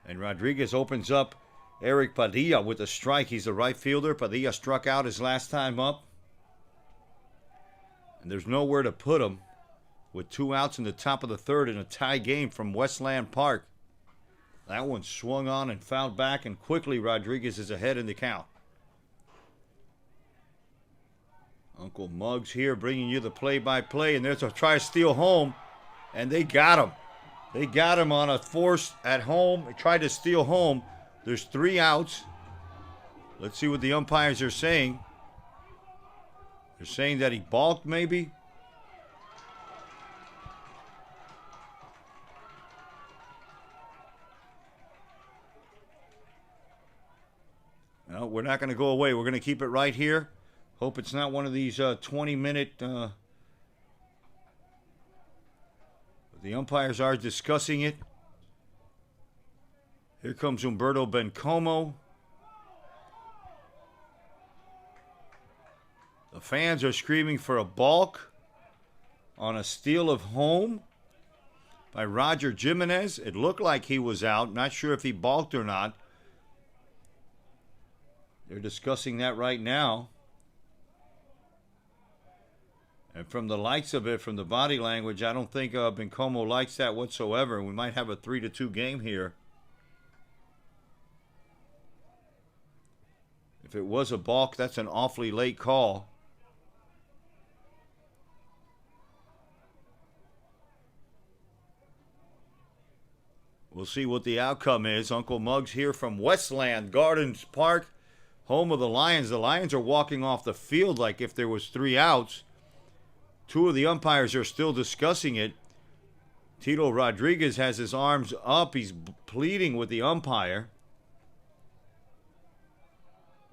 And Rodriguez opens up Eric Padilla with a strike. He's the right fielder. Padilla struck out his last time up. And there's nowhere to put him with 2 outs in the top of the third in a tie game from Westland Park. That one swung on and fouled back, and quickly Rodriguez is ahead in the count. Uncle Muggs here bringing you the play-by-play, and there's a try to steal home, and they got him. They got him on a force at home. They tried to steal home. There's 3 outs. Let's see what the umpires are saying. They're saying that he balked, maybe. No, we're not going to go away. We're going to keep it right here. Hope it's not one of these 20-minute... the umpires are discussing it. Here comes Humberto Bencomo. The fans are screaming for a balk on a steal of home by Roger Jimenez. It looked like he was out. Not sure if he balked or not. They're discussing that right now. And from the likes of it, from the body language, I don't think Bencomo likes that whatsoever. We might have a 3-2 game here. If it was a balk, that's an awfully late call. We'll see what the outcome is. Uncle Muggs here from Westland Gardens Park, home of the Lions. The Lions are walking off the field like if there was 3 outs. 2 of the umpires are still discussing it. Tito Rodriguez has his arms up. He's pleading with the umpire.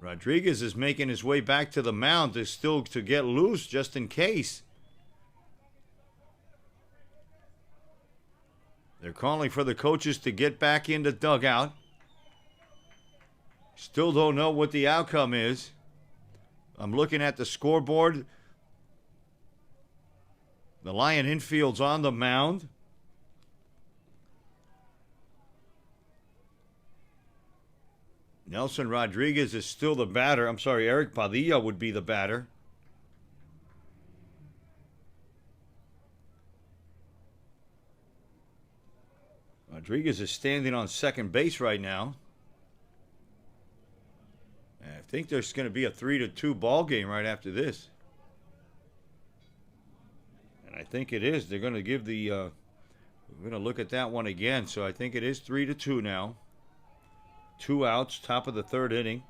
Rodriguez is making his way back to the mound to get loose just in case. They're calling for the coaches to get back in the dugout. Still don't know what the outcome is. I'm looking at the scoreboard. The Lion infield's on the mound. Nelson Rodriguez is still the batter. I'm sorry, Eric Padilla would be the batter. Rodriguez is standing on second base right now. And I think there's going to be a 3-2 ball game right after this. And I think it is. They're going to give the we're going to look at that one again. So I think it is 3-2 now. 2 outs, top of the third inning.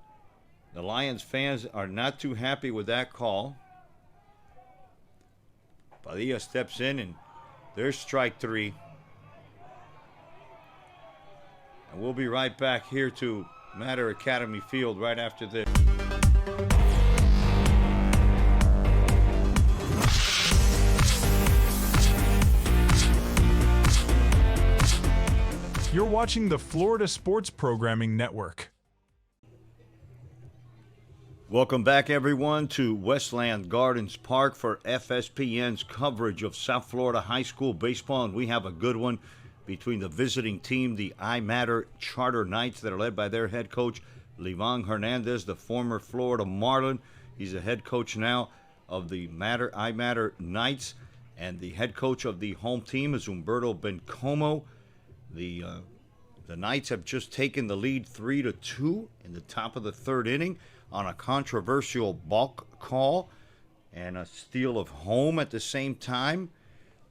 The Lions fans are not too happy with that call. Padilla steps in, and there's strike 3. And we'll be right back here to iMatter Academy Field right after this. You're watching the Florida Sports Programming Network. Welcome back, everyone, to Westland Gardens Park for FSPN's coverage of South Florida high school baseball. And we have a good one between the visiting team, the iMatter Charter Knights, that are led by their head coach, Levon Hernandez, the former Florida Marlin. He's the head coach now of the iMatter Knights. And the head coach of the home team is Humberto Bencomo. The Knights have just taken the lead 3-2 in the top of the third inning on a controversial balk call. and a steal of home at the same time.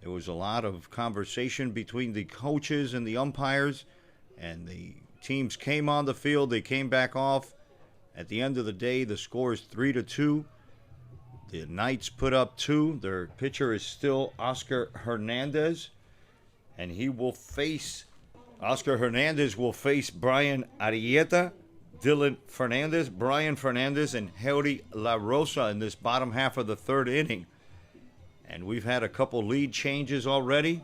There was a lot of conversation between the coaches and the umpires, and the teams came on the field. They came back off. At the end of the day, the score is 3-2. The Knights put up 2. Their pitcher is still Oscar Hernandez, and Oscar Hernandez will face Brian Arrieta, Dylan Fernandez, Brian Fernandez, and Henry La Rosa in this bottom half of the third inning. And we've had a couple lead changes already,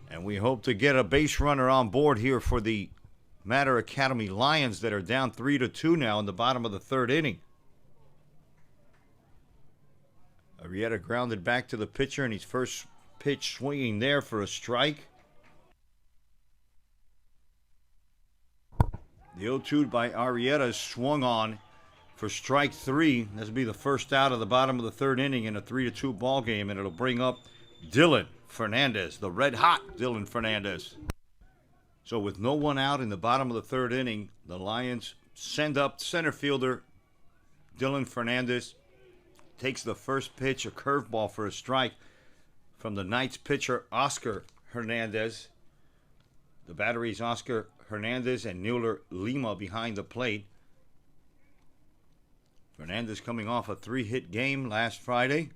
and we hope to get a base runner on board here for the iMatter Academy Lyons that are down 3-2 now in the bottom of the third inning. Arrieta grounded back to the pitcher, and his first pitch swinging there for a strike. The 0-2 by Arrieta is swung on for strike 3. This will be the first out of the bottom of the third inning in a 3-2 ball game, and it'll bring up Dylan Fernandez, the red-hot Dylan Fernandez. So with no one out in the bottom of the third inning, the Lions send up center fielder Dylan Fernandez. Takes the first pitch, a curveball for a strike from the Knights pitcher Oscar Hernandez. The batteries Oscar Hernandez and Newer Lima behind the plate. Fernandez coming off a 3-hit game last Friday.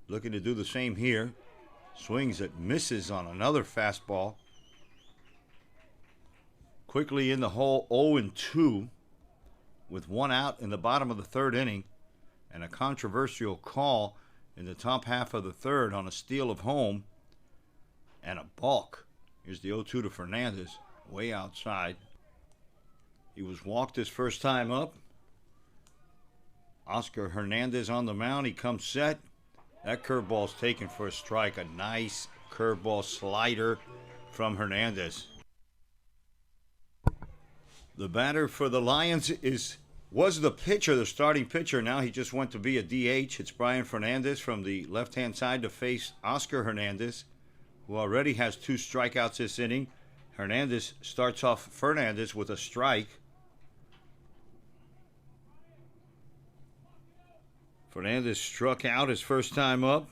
Looking to do the same here. Swings and misses on another fastball. Quickly in the hole, 0-2 with one out in the bottom of the third inning. And a controversial call in the top half of the third on a steal of home and a balk. Here's the 0-2 to Fernandez, way outside. He was walked his first time up. Oscar Hernandez on the mound. He comes set. That curveball's taken for a strike. A nice curveball slider from Hernandez. The batter for the Lions was the pitcher, the starting pitcher. Now he just went to be a DH. It's Brian Fernandez from the left-hand side to face Oscar Hernandez, who already has 2 strikeouts this inning. Hernandez starts off Fernandez with a strike. Fernandez struck out his first time up.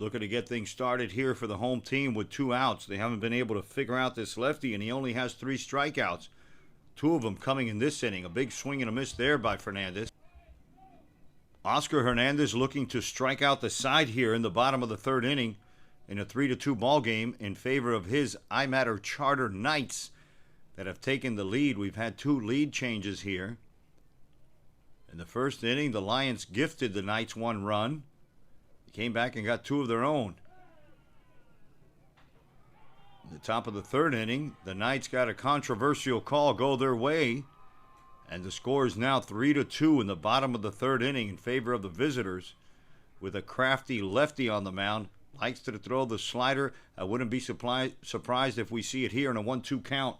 Looking to get things started here for the home team with 2 outs. They haven't been able to figure out this lefty, and he only has 3 strikeouts. 2 of them coming in this inning. A big swing and a miss there by Fernandez. Oscar Hernandez looking to strike out the side here in the bottom of the third inning in a 3-2 ball game in favor of his iMatter Charter Knights that have taken the lead. We've had 2 lead changes here. In the first inning, the Lions gifted the Knights 1 run. Came back and got 2 of their own. In the top of the third inning, the Knights got a controversial call go their way, and the score is now 3-2 in the bottom of the third inning in favor of the visitors, with a crafty lefty on the mound. Likes to throw the slider. I wouldn't be surprised if we see it here in a 1-2 count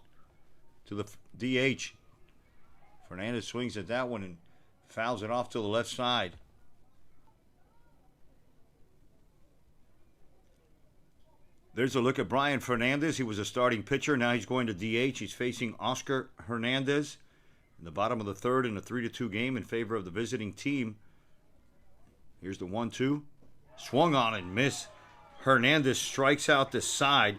to the DH. Fernandez swings at that one and fouls it off to the left side. There's a look at Brian Fernandez. He was a starting pitcher. Now he's going to DH. He's facing Oscar Hernandez in the bottom of the third in a 3-2 game in favor of the visiting team. Here's the 1-2. Swung on and missed. Hernandez strikes out the side.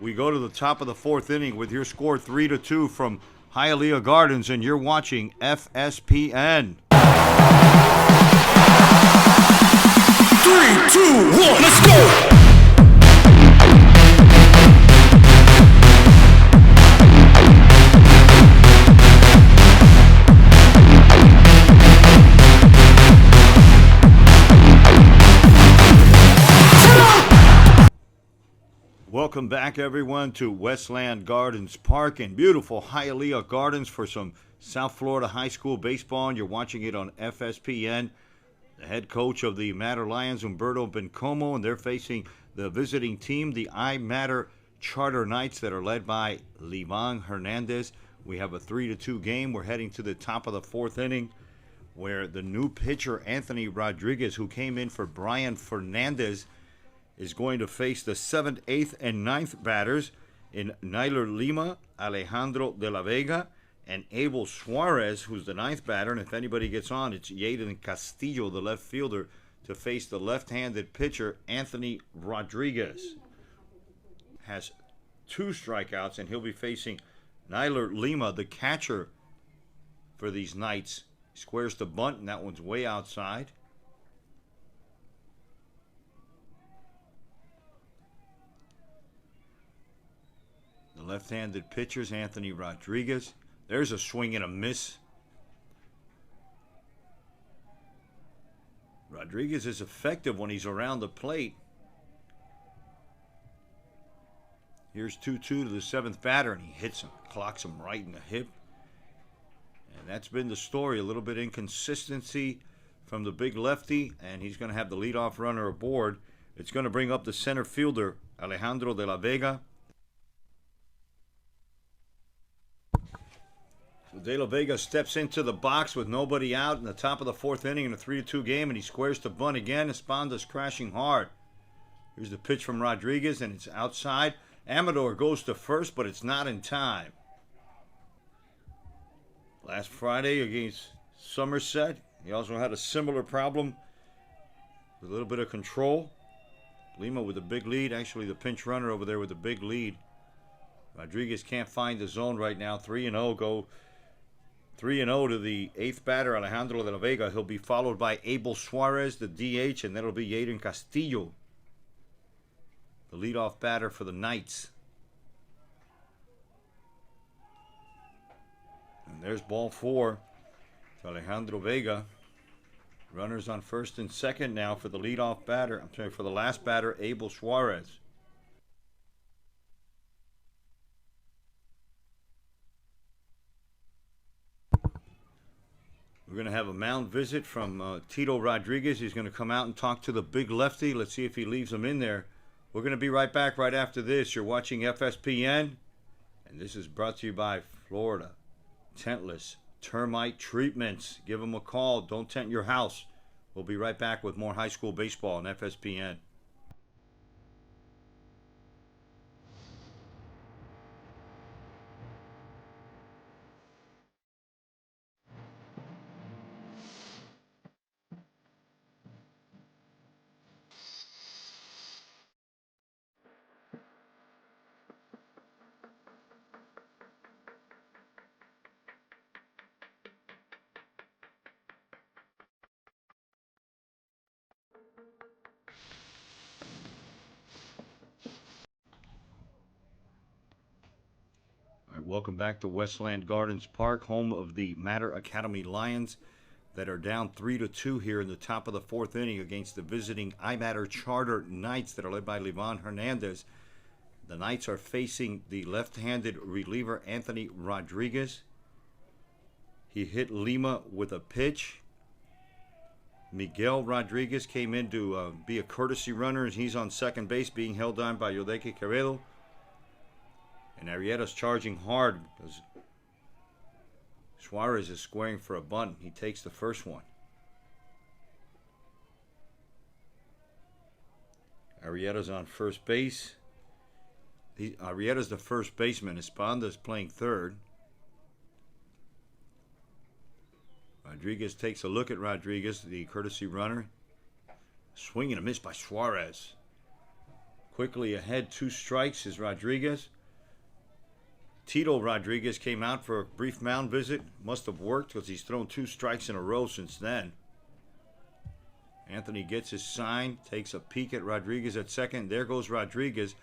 We go to the top of the fourth inning with your score 3-2 from Hialeah Gardens, and you're watching FSPN. 3, 2, 1, let's go! Welcome back, everyone, to Westland Gardens Park in beautiful Hialeah Gardens for some South Florida high school baseball, and you're watching it on FSPN. The head coach of the iMatter Lyons, Humberto Bencomo, and they're facing the visiting team, the iMatter Charter Knights, that are led by Levon Hernandez. We have a 3-2 game. We're heading to the top of the fourth inning, where the new pitcher, Anthony Rodriguez, who came in for Brian Fernandez, is going to face the 7th, 8th, and 9th batters in Newer Lima, Alejandro de la Vega, and Abel Suarez, who's the ninth batter. And if anybody gets on, it's Yaden Castillo, the left fielder, to face the left-handed pitcher, Anthony Rodriguez. Has 2 strikeouts, and he'll be facing Nyler Lima, the catcher for these Knights. Squares the bunt, and that one's way outside. The left-handed pitcher's Anthony Rodriguez. There's a swing and a miss. Rodriguez is effective when he's around the plate. Here's 2-2 to the 7th batter, and he hits him, clocks him right in the hip. And that's been the story. A little bit inconsistency from the big lefty, and he's going to have the leadoff runner aboard. It's going to bring up the center fielder, Alejandro de la Vega. So De La Vega steps into the box with nobody out in the top of the 4th inning in a 3-2 game, and he squares the bunt again. Espanda's crashing hard. Here's the pitch from Rodriguez, and it's outside. Amador goes to first, but it's not in time. Last Friday against Somerset, he also had a similar problem with a little bit of control. Lima with a big lead. Actually, the pinch runner over there with a big lead. Rodriguez can't find the zone right now. 3-0 go. 3-0 to the 8th batter, Alejandro de la Vega. He'll be followed by Abel Suarez, the DH, and that'll be Yaden Castillo, the leadoff batter for the Knights. And there's ball 4 to Alejandro Vega. Runners on first and second now for the leadoff batter. For the last batter, Abel Suarez. We're going to have a mound visit from Tito Rodriguez. He's going to come out and talk to the big lefty. Let's see if he leaves him in there. We're going to be right back right after this. You're watching FSPN, and this is brought to you by Florida Tentless Termite Treatments. Give them a call. Don't tent your house. We'll be right back with more high school baseball on FSPN. Welcome back to Westland Gardens Park, home of the iMatter Academy Lyons that are down 3-2 here in the top of the 4th inning against the visiting iMatter Charter Knights that are led by Levon Hernandez. The Knights are facing the left-handed reliever Anthony Rodriguez. He hit Lima with a pitch. Miguel Rodriguez came in to be a courtesy runner, and he's on second base being held on by Yodeke Quevedo. And Arrieta's charging hard because Suarez is squaring for a bunt. He takes the first one. Arrieta's on first base. Arrieta's the first baseman. Espanda's playing third. Rodriguez takes a look at Rodriguez, the courtesy runner. Swing and a miss by Suarez. Quickly ahead, 2 strikes is Rodriguez. Tito Rodriguez came out for a brief mound visit. Must have worked because he's thrown 2 strikes in a row since then. Anthony gets his sign, takes a peek at Rodriguez at second. There goes Rodriguez.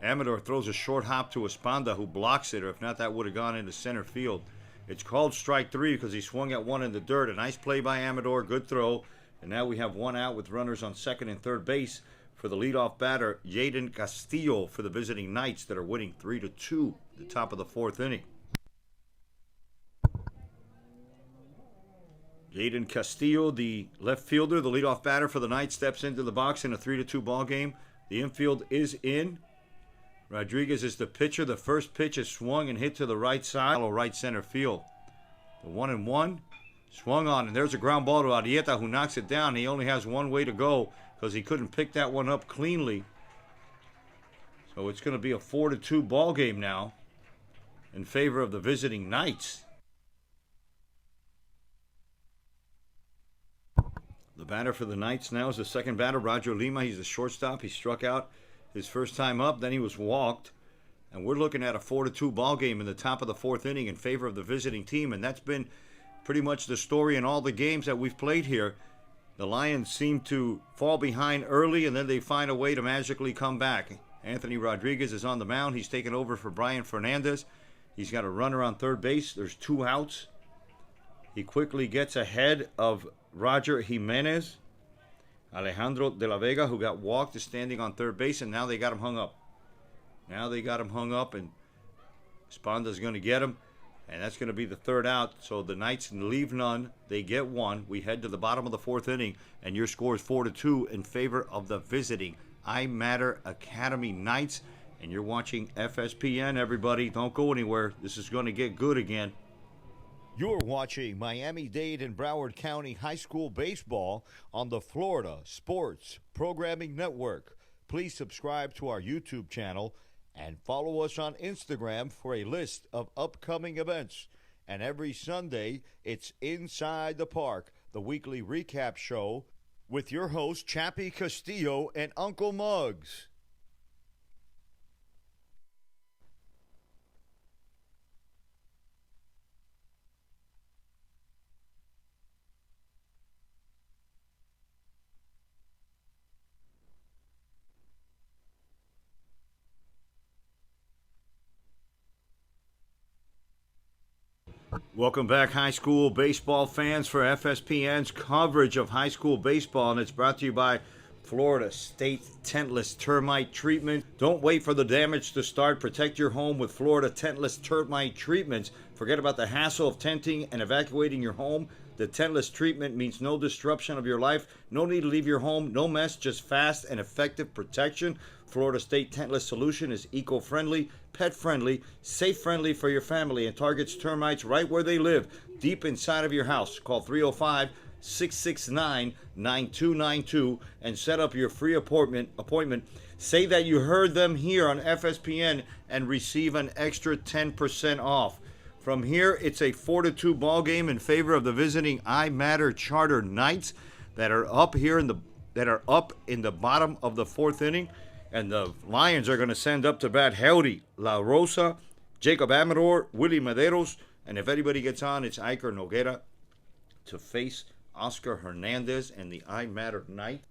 Amador throws a short hop to Espanda, who blocks it, or if not, that would have gone into center field. It's called strike 3 because he swung at one in the dirt. A nice play by Amador, good throw. And now we have 1 out with runners on second and third base for the leadoff batter, Yaden Castillo, for the visiting Knights that are winning 3-2 at the top of the 4th inning. Yaden Castillo, the left fielder, the leadoff batter for the Knights, steps into the box in a 3-2 ball game. The infield is in. Rodriguez is the pitcher. The first pitch is swung and hit to the right side, right center field. The 1-1 swung on, and there's a ground ball to Arrieta, who knocks it down. He only has one way to go because he couldn't pick that one up cleanly. So it's going to be a 4-2 ball game now in favor of the visiting Knights. The batter for the Knights now is the second batter, Roger Lima. He's the shortstop. He struck out his first time up, then he was walked. And we're looking at a 4-2 ball game in the top of the fourth inning in favor of the visiting team. And that's been pretty much the story in all the games that we've played here. The Lions seem to fall behind early, and then they find a way to magically come back. Anthony Rodriguez is on the mound. He's taken over for Brian Fernandez. He's got a runner on third base. There's 2 outs. He quickly gets ahead of Roger Jimenez. Alejandro de la Vega, who got walked, is standing on third base, and now they got him hung up. And Spanda's going to get him, and that's going to be the third out. So the Knights leave none. They get one. We head to the bottom of the fourth inning, and your score is 4-2 in favor of the visiting iMatter Academy Knights. And you're watching FSPN, everybody. Don't go anywhere. This is going to get good again. You're watching Miami-Dade and Broward County High School Baseball on the Florida Sports Programming Network. Please subscribe to our YouTube channel and follow us on Instagram for a list of upcoming events. And every Sunday, it's Inside the Park, the weekly recap show with your hosts, Chappie Castillo and Uncle Muggs. Welcome back, high school baseball fans, for FSPN's coverage of high school baseball, and it's brought to you by Florida State Tentless Termite Treatment. Don't wait for the damage to start. Protect your home with Florida Tentless Termite Treatments. Forget about the hassle of tenting and evacuating your home. The tentless treatment means no disruption of your life. No need to leave your home. No mess, just fast and effective protection. Florida State Tentless Solution is eco-friendly, pet-friendly, safe-friendly for your family, and targets termites right where they live, deep inside of your house. Call 305-669-9292 and set up your free appointment. Say that you heard them here on FSPN and receive an extra 10% off. From here, it's a 4-2 ball game in favor of the visiting iMatter Charter Knights that are up in the bottom of the fourth inning, and the Lions are going to send up to bat Heldy, La Rosa, Jacob Amador, Willie Maderos, and if anybody gets on, it's Iker Noguera to face Oscar Hernandez and the iMatter Knight.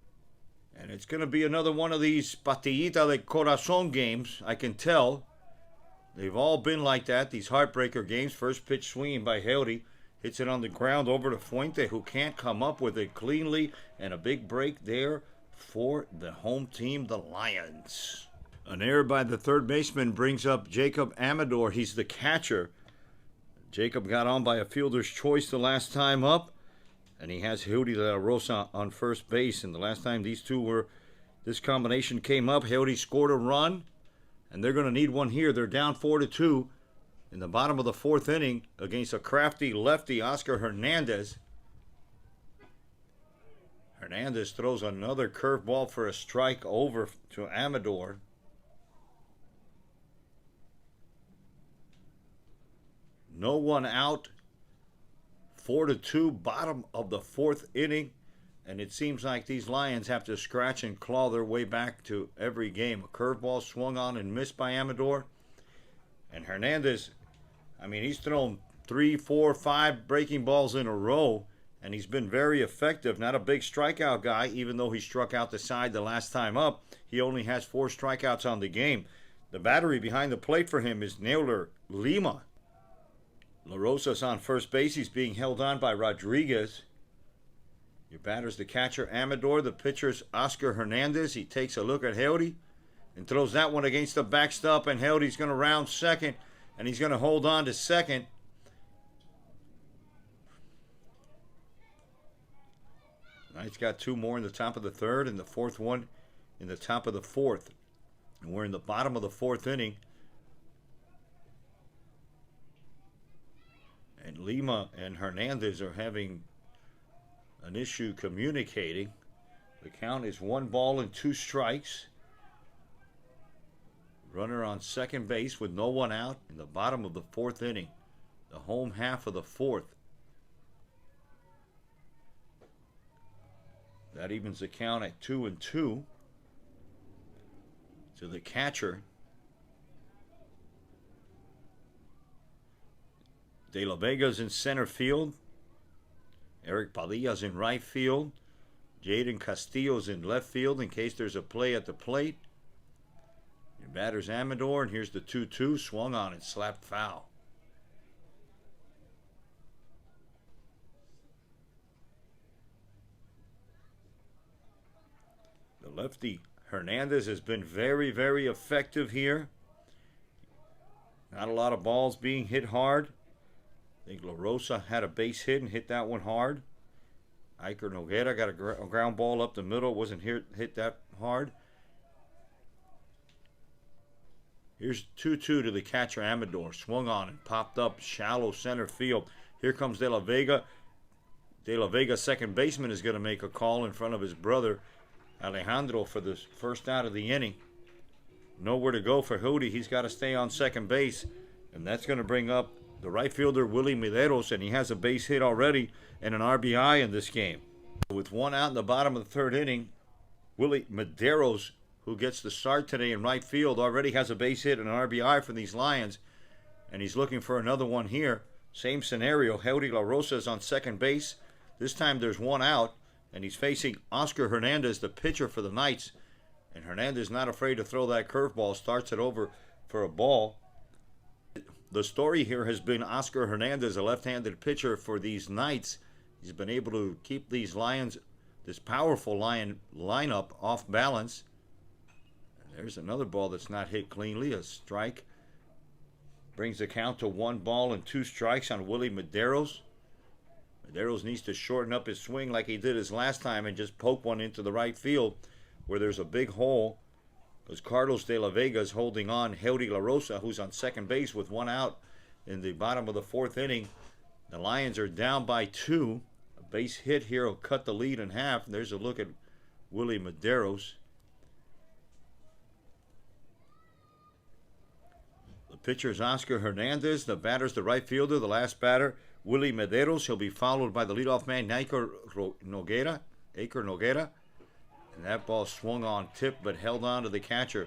And it's going to be another one of these patillita de corazon games, I can tell. They've all been like that, these heartbreaker games. First pitch swinging by Heldy. Hits it on the ground over to Fuente, who can't come up with it cleanly. And a big break there for the home team, the Lions. An error by the third baseman brings up Jacob Amador. He's the catcher. Jacob got on by a fielder's choice the last time up. And he has Heldy La Rosa on first base. And the last time this combination came up, Heldy scored a run. And they're going to need one here. They're down 4-2 in the bottom of the fourth inning against a crafty lefty, Oscar Hernandez. Hernandez throws another curveball for a strike over to Amador. No one out. 4-2, bottom of the fourth inning. And it seems like these Lions have to scratch and claw their way back to every game. A curveball swung on and missed by Amador. And Hernandez, he's thrown 3, 4, 5 breaking balls in a row. And he's been very effective. Not a big strikeout guy, even though he struck out the side the last time up. He only has 4 strikeouts on the game. The battery behind the plate for him is Naylor Lima. La Rosa's on first base. He's being held on by Rodriguez. Your batter's the catcher, Amador. The pitcher's Oscar Hernandez. He takes a look at Heldy and throws that one against the backstop, and Heldy's going to round second, and he's going to hold on to second. Knight's got 2 more in the top of the third, and the fourth one in the top of the fourth. And we're in the bottom of the fourth inning. And Lima and Hernandez are having an issue communicating. The count is 1 ball and 2 strikes. Runner on second base with no one out in the bottom of the fourth inning. The home half of the fourth. That evens the count at 2-2 to the catcher. De La Vega's in center field. Eric Padilla's in right field. Jaden Castillo's in left field in case there's a play at the plate. Your batter's Amador, and here's the 2-2. Swung on and slapped foul. The lefty Hernandez has been very, very effective here. Not a lot of balls being hit hard. I think La Rosa had a base hit and hit that one hard. Iker Noguera got a ground ball up the middle. It wasn't hit that hard. Here's 2-2 to the catcher Amador. Swung on and popped up shallow center field. Here comes De La Vega. De La Vega's second baseman is going to make a call in front of his brother Alejandro for the first out of the inning. Nowhere to go for Hootie. He's got to stay on second base. And that's going to bring up the right fielder Willie Mederos, and he has a base hit already and an RBI in this game. With one out in the bottom of the third inning, Willie Mederos, who gets the start today in right field, already has a base hit and an RBI for these Lions, and he's looking for another one here. Same scenario. Heudy La Rosa is on second base. This time there's one out, and he's facing Oscar Hernandez, the pitcher for the Knights, and Hernandez not afraid to throw that curveball, starts it over for a ball. The story here has been Oscar Hernandez, a left-handed pitcher for these Knights. He's been able to keep these Lions, this powerful Lion lineup, off balance. And there's another ball that's not hit cleanly, a strike. Brings the count to 1-2 strikes on Willie Mederos. Mederos needs to shorten up his swing like he did his last time and just poke one into the right field where there's a big hole. Because Carlos De La Vega is holding on Heudy La Rosa, who's on second base with one out in the bottom of the fourth inning. The Lions are down by 2. A base hit here will cut the lead in half. There's a look at Willie Mederos. The pitcher is Oscar Hernandez. The batter's the right fielder, the last batter, Willie Mederos. He'll be followed by the leadoff man, Iker Noguera. And that ball swung on, tipped, but held on to the catcher.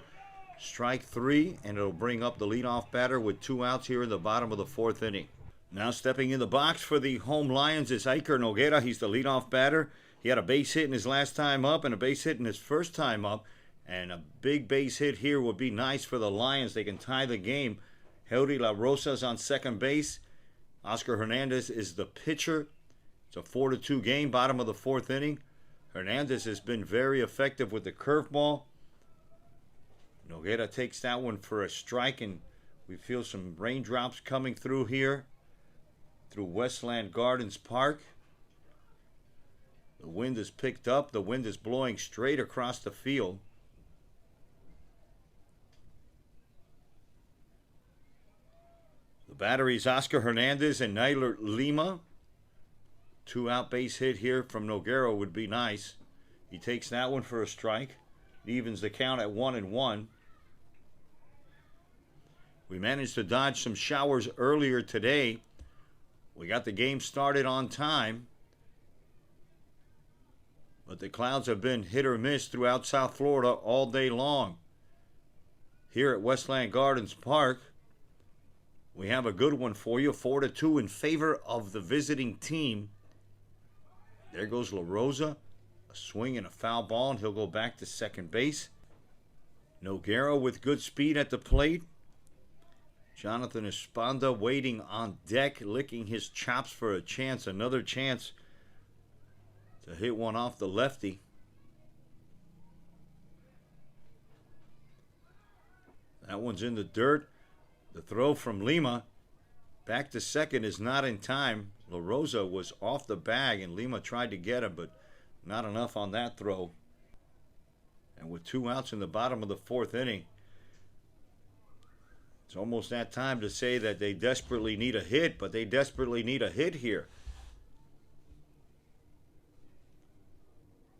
Strike 3, and it'll bring up the leadoff batter with 2 outs here in the bottom of the fourth inning. Now stepping in the box for the home Lions is Iker Noguera. He's the leadoff batter. He had a base hit in his last time up and a base hit in his first time up. And a big base hit here would be nice for the Lions. They can tie the game. Heudy La Rosa's on second base. Oscar Hernandez is the pitcher. It's a 4-2 game, bottom of the fourth inning. Hernandez has been very effective with the curveball. Noguera takes that one for a strike, and we feel some raindrops coming through here, through Westland Gardens Park. The wind is picked up. The wind is blowing straight across the field. The batteries Oscar Hernandez and Naylor Lima. 2-out base hit here from Noguera would be nice. He takes that one for a strike. It evens the count at 1-1. We managed to dodge some showers earlier today. We got the game started on time. But the clouds have been hit or miss throughout South Florida all day long. Here at Westland Gardens Park, we have a good one for you. 4-2 in favor of the visiting team. There goes La Rosa. A swing and a foul ball, and he'll go back to second base. Noguera with good speed at the plate. Jonathan Esponda waiting on deck, licking his chops for a chance. Another chance to hit one off the lefty. That one's in the dirt. The throw from Lima back to second is not in time. La Rosa was off the bag, and Lima tried to get him, but not enough on that throw. And with 2 outs in the bottom of the fourth inning, it's almost that time to say that they desperately need a hit, but they desperately need a hit here.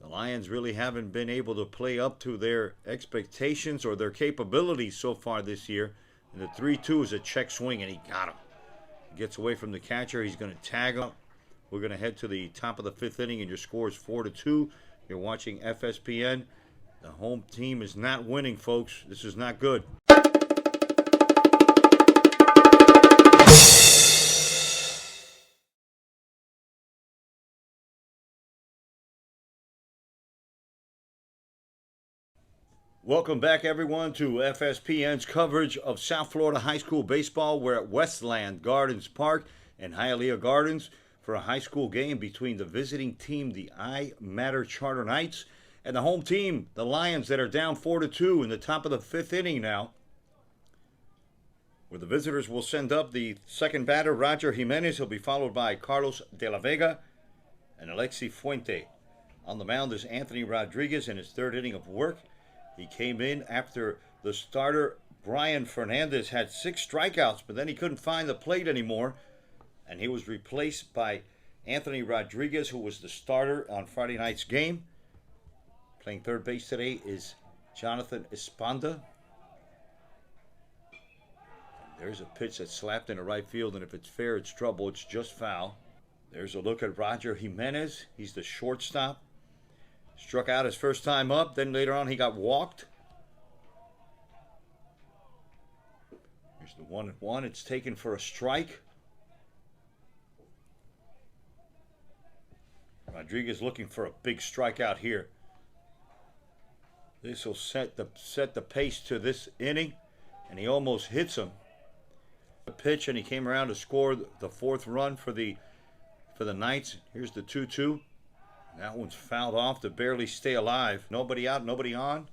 The Lions really haven't been able to play up to their expectations or their capabilities so far this year. And the 3-2 is a check swing, and he got him. He gets away from the catcher. He's going to tag him. We're going to head to the top of the fifth inning, and your score is 4-2. You're watching FSPN. The home team is not winning, folks. This is not good. Welcome back, everyone, to FSPN's coverage of South Florida high school baseball. We're at Westland Gardens Park in Hialeah Gardens for a high school game between the visiting team, the iMatter Charter Knights, and the home team, the Lions, that are down 4-2 in the top of the fifth inning now. Where the visitors will send up the second batter, Roger Jimenez. He'll be followed by Carlos De La Vega and Alexi Fuente. On the mound is Anthony Rodriguez in his third inning of work. He came in after the starter, Levon Hernandez, had 6 strikeouts, but then he couldn't find the plate anymore, and he was replaced by Anthony Rodriguez, who was the starter on Friday night's game. Playing third base today is Jonathan Esponda. There's a pitch that's slapped into right field, and if it's fair, it's trouble. It's just foul. There's a look at Roger Jimenez. He's the shortstop. Struck out his first time up, then later on he got walked. Here's the 1-1. It's taken for a strike. Rodriguez looking for a big strikeout here. This will set the pace to this inning, and he almost hits him. The pitch, and he came around to score the 4th run for the Knights. Here's the 2-2. That one's fouled off to barely stay alive. Nobody out, nobody on.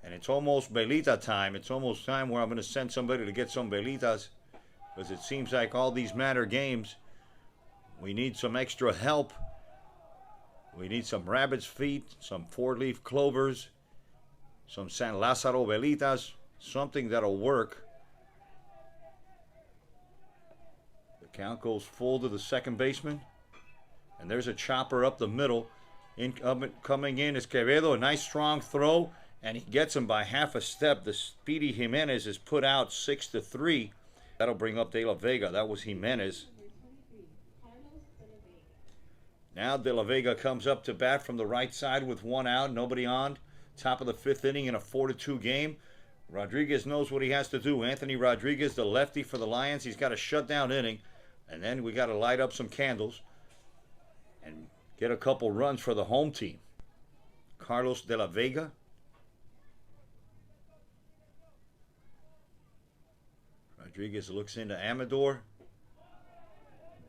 And it's almost Belita time. It's almost time where I'm going to send somebody to get some Belitas, because it seems like all these Matter games, we need some extra help. We need some rabbit's feet, some 4-leaf clovers, some San Lázaro Belitas, something that'll work. The count goes full to the second baseman. And there's a chopper up the middle. Coming in is Quevedo, a nice strong throw, and he gets him by half a step. The speedy Jimenez is put out 6-3. That'll bring up De La Vega. That was Jimenez. Now De La Vega comes up to bat from the right side with 1 out, nobody on. Top of the 5th inning in a 4-2 game. Rodriguez knows what he has to do. Anthony Rodriguez, the lefty for the Lions. He's got a shutdown inning, and then we got to light up some candles and get a couple runs for the home team. Carlos De La Vega. Rodriguez looks into Amador.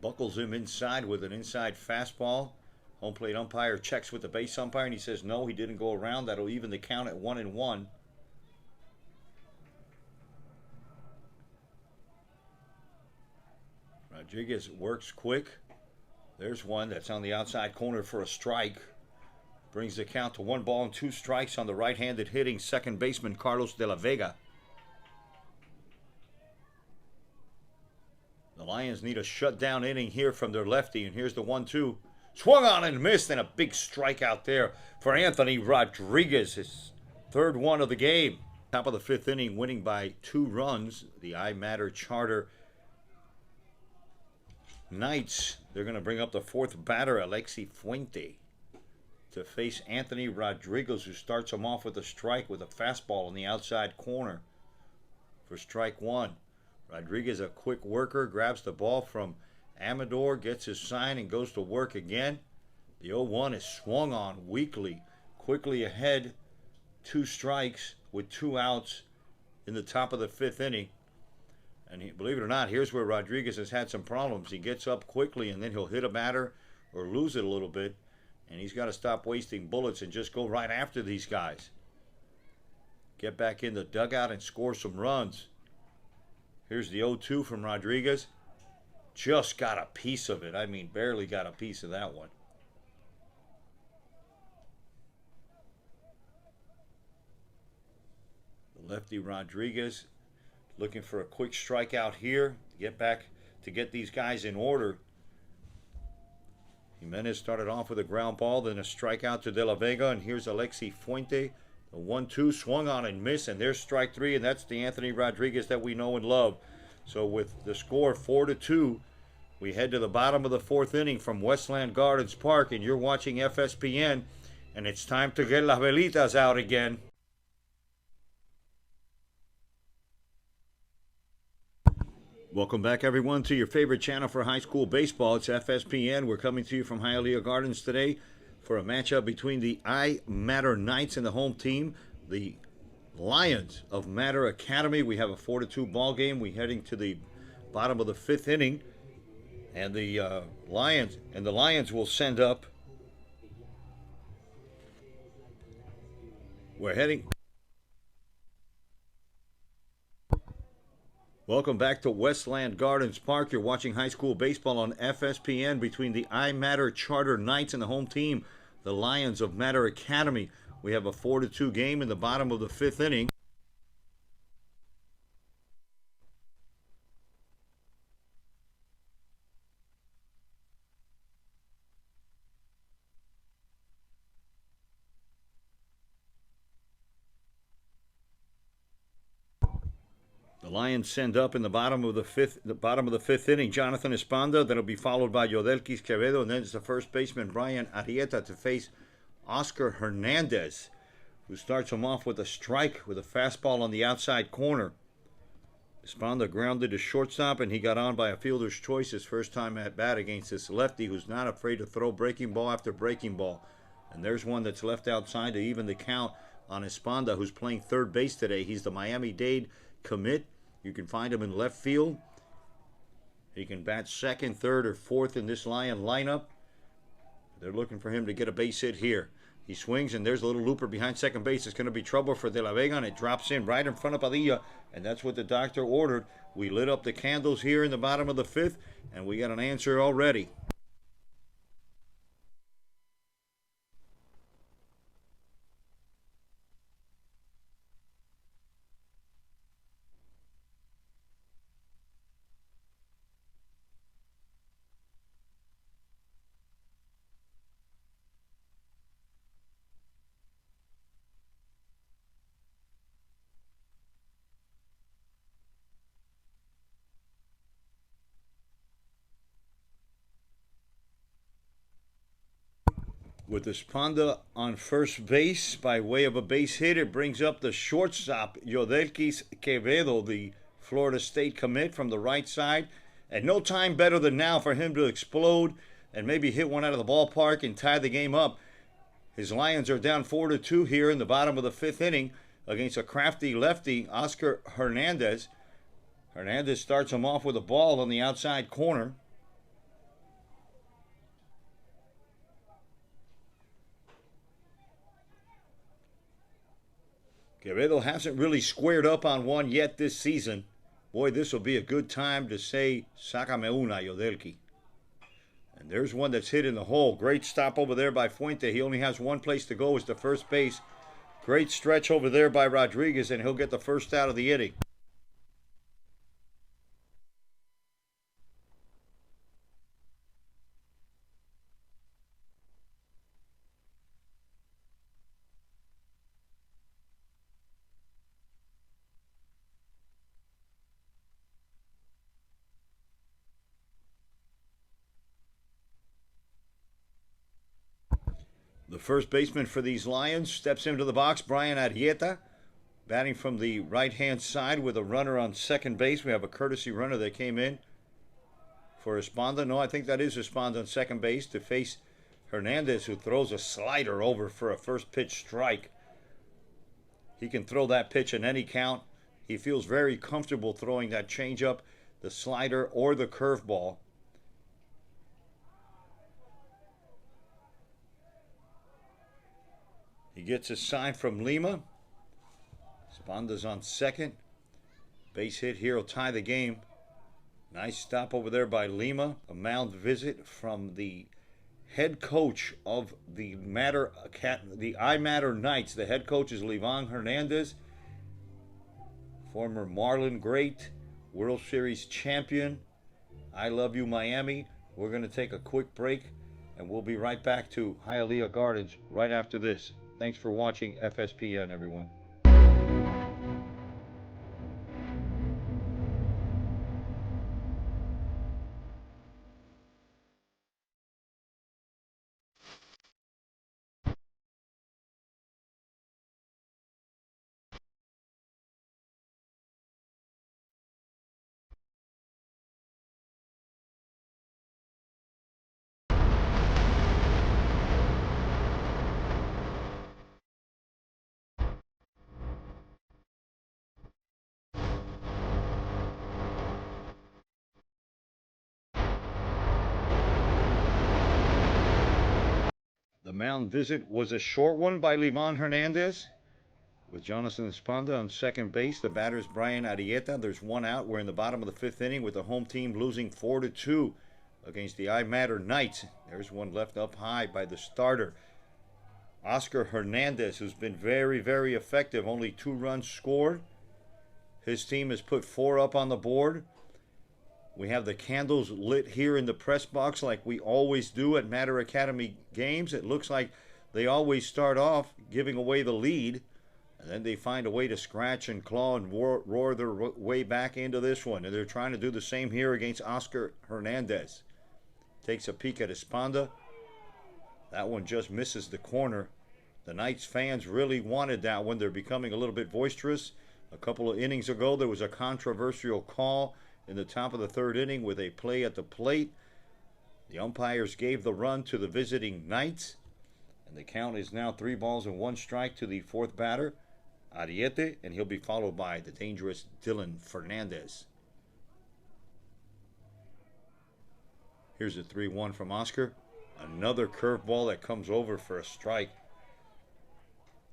Buckles him inside with an inside fastball. Home plate umpire checks with the base umpire, and he says no, he didn't go around. That'll even the count at 1-1. Rodriguez works quick. There's one that's on the outside corner for a strike. Brings the count to 1-2 strikes on the right-handed hitting second baseman Carlos De La Vega. The Lions need a shutdown inning here from their lefty, and here's the 1-2. Swung on and missed, and a big strikeout there for Anthony Rodriguez, his 3rd one of the game. Top of the 5th inning, winning by 2 runs. The iMatter Charter Knights, they're going to bring up the 4th batter, Alexi Fuente, to face Anthony Rodriguez, who starts him off with a strike with a fastball on the outside corner for strike 1. Rodriguez, a quick worker, grabs the ball from Amador, gets his sign, and goes to work again. The 0-1 is swung on weakly, quickly ahead, 2 strikes with 2 outs in the top of the 5th inning. And believe it or not, here's where Rodriguez has had some problems. He gets up quickly, and then he'll hit a batter or lose it a little bit. And he's got to stop wasting bullets and just go right after these guys. Get back in the dugout and score some runs. Here's the 0-2 from Rodriguez. Just got a piece of it. I mean, barely got a piece of that one. The lefty Rodriguez looking for a quick strikeout here to get these guys in order. Jimenez started off with a ground ball, then a strikeout to De La Vega, and here's Alexi Fuente. The 1-2 swung on and missed, and there's strike 3, and that's the Anthony Rodriguez that we know and love. So with the score 4-2, We head to the bottom of the fourth inning from Westland Gardens Park, and you're watching FSPN, and it's time to get las velitas out again. Welcome back, everyone, to your favorite channel for high school baseball. It's FSPN. We're coming to you from Hialeah Gardens today for a matchup between the iMatter Knights and the home team, the Lions of Matter Academy. We have a 4-2 ball game. We're heading to the bottom of the fifth inning, and the Lions will send up. We're heading. Welcome back to Westland Gardens Park. You're watching high school baseball on FSPN between the iMatter Charter Knights and the home team, the Lions of Matter Academy. We have a 4-2 game in the bottom of the fifth inning. The Lions send up in the bottom of the fifth inning, Jonathan Esponda. That'll be followed by Yodelquis Quevedo, and then it's the first baseman Brian Arrieta to face Oscar Hernandez, who starts him off with a strike with a fastball on the outside corner. Esponda grounded to shortstop, and he got on by a fielder's choice his first time at bat against this lefty who's not afraid to throw breaking ball after breaking ball. And there's one that's left outside to even the count on Esponda, who's playing third base today. He's the Miami-Dade commit. You can find him in left field. He can bat second, third, or fourth in this Lion lineup. They're looking for him to get a base hit here. He swings, and there's a little looper behind second base. It's going to be trouble for De La Vega, and it drops in right in front of Padilla, and that's what the doctor ordered. We lit up the candles here in the bottom of the fifth, and we got an answer already. With Esponda on first base by way of a base hit, it brings up the shortstop, Yodelquis Quevedo, the Florida State commit from the right side. And no time better than now for him to explode and maybe hit one out of the ballpark and tie the game up. His Lions are down 4-2 here in the bottom of the fifth inning against a crafty lefty, Oscar Hernandez. Hernandez starts him off with a ball on the outside corner. Quevedo hasn't really squared up on one yet this season. Boy, this will be a good time to say, "Sácame una, Yodelquis." And there's one that's hit in the hole. Great stop over there by Fuente. He only has one place to go, is to first base. Great stretch over there by Rodriguez, and he'll get the first out of the inning. The first baseman for these Lions steps into the box, Brian Arrieta, batting from the right-hand side with a runner on second base. We have a courtesy runner that came in for Esponda. No, I think that is Esponda on second base to face Hernandez, who throws a slider over for a first pitch strike. He can throw that pitch in any count. He feels very comfortable throwing that changeup, the slider, or the curveball. He gets a sign from Lima. Esponda's on second. Base hit here will tie the game. Nice stop over there by Lima. A mound visit from the head coach of the iMatter Knights. The head coach is Levon Hernandez, former Marlin great, World Series champion. I love you, Miami. We're going to take a quick break, and we'll be right back to Hialeah Gardens right after this. Thanks for watching FSPN, everyone. The mound visit was a short one by Levon Hernandez with Jonathan Esponda on second base. The batter's Brian Arrieta. There's one out. We're in the bottom of the fifth inning with the home team losing 4-2 against the iMatter Knights. There's one left up high by the starter, Oscar Hernandez, who's been very, very effective. Only 2 runs scored. His team has put 4 up on the board. We have the candles lit here in the press box like we always do at Matter Academy games. It looks like they always start off giving away the lead, and then they find a way to scratch and claw and roar their way back into this one. And they're trying to do the same here against Oscar Hernandez. Takes a peek at Esponda. That one just misses the corner. The Knights fans really wanted that one. They're becoming a little bit boisterous. A couple of innings ago, there was a controversial call in the top of the third inning with a play at the plate. The umpires gave the run to the visiting Knights, and the count is now 3-1 to the fourth batter, Arrieta, and he'll be followed by the dangerous Dylan Fernandez. Here's a 3-1 from Oscar. Another curveball that comes over for a strike.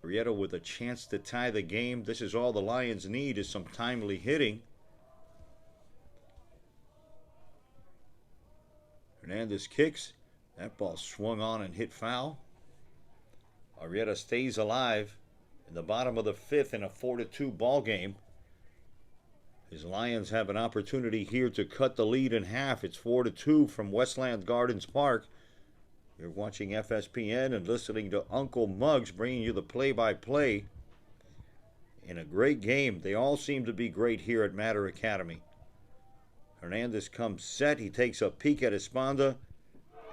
Arrieta with a chance to tie the game. This is all the Lions need, is some timely hitting. Hernandez kicks. That ball swung on and hit foul. Arrieta stays alive in the bottom of the fifth in a 4-2 ball game. His Lions have an opportunity here to cut the lead in half. It's 4-2 from Westland Gardens Park. You're watching FSPN and listening to Uncle Muggs bringing you the play-by-play in a great game. They all seem to be great here at Matter Academy. Hernandez comes set. He takes a peek at Esponda,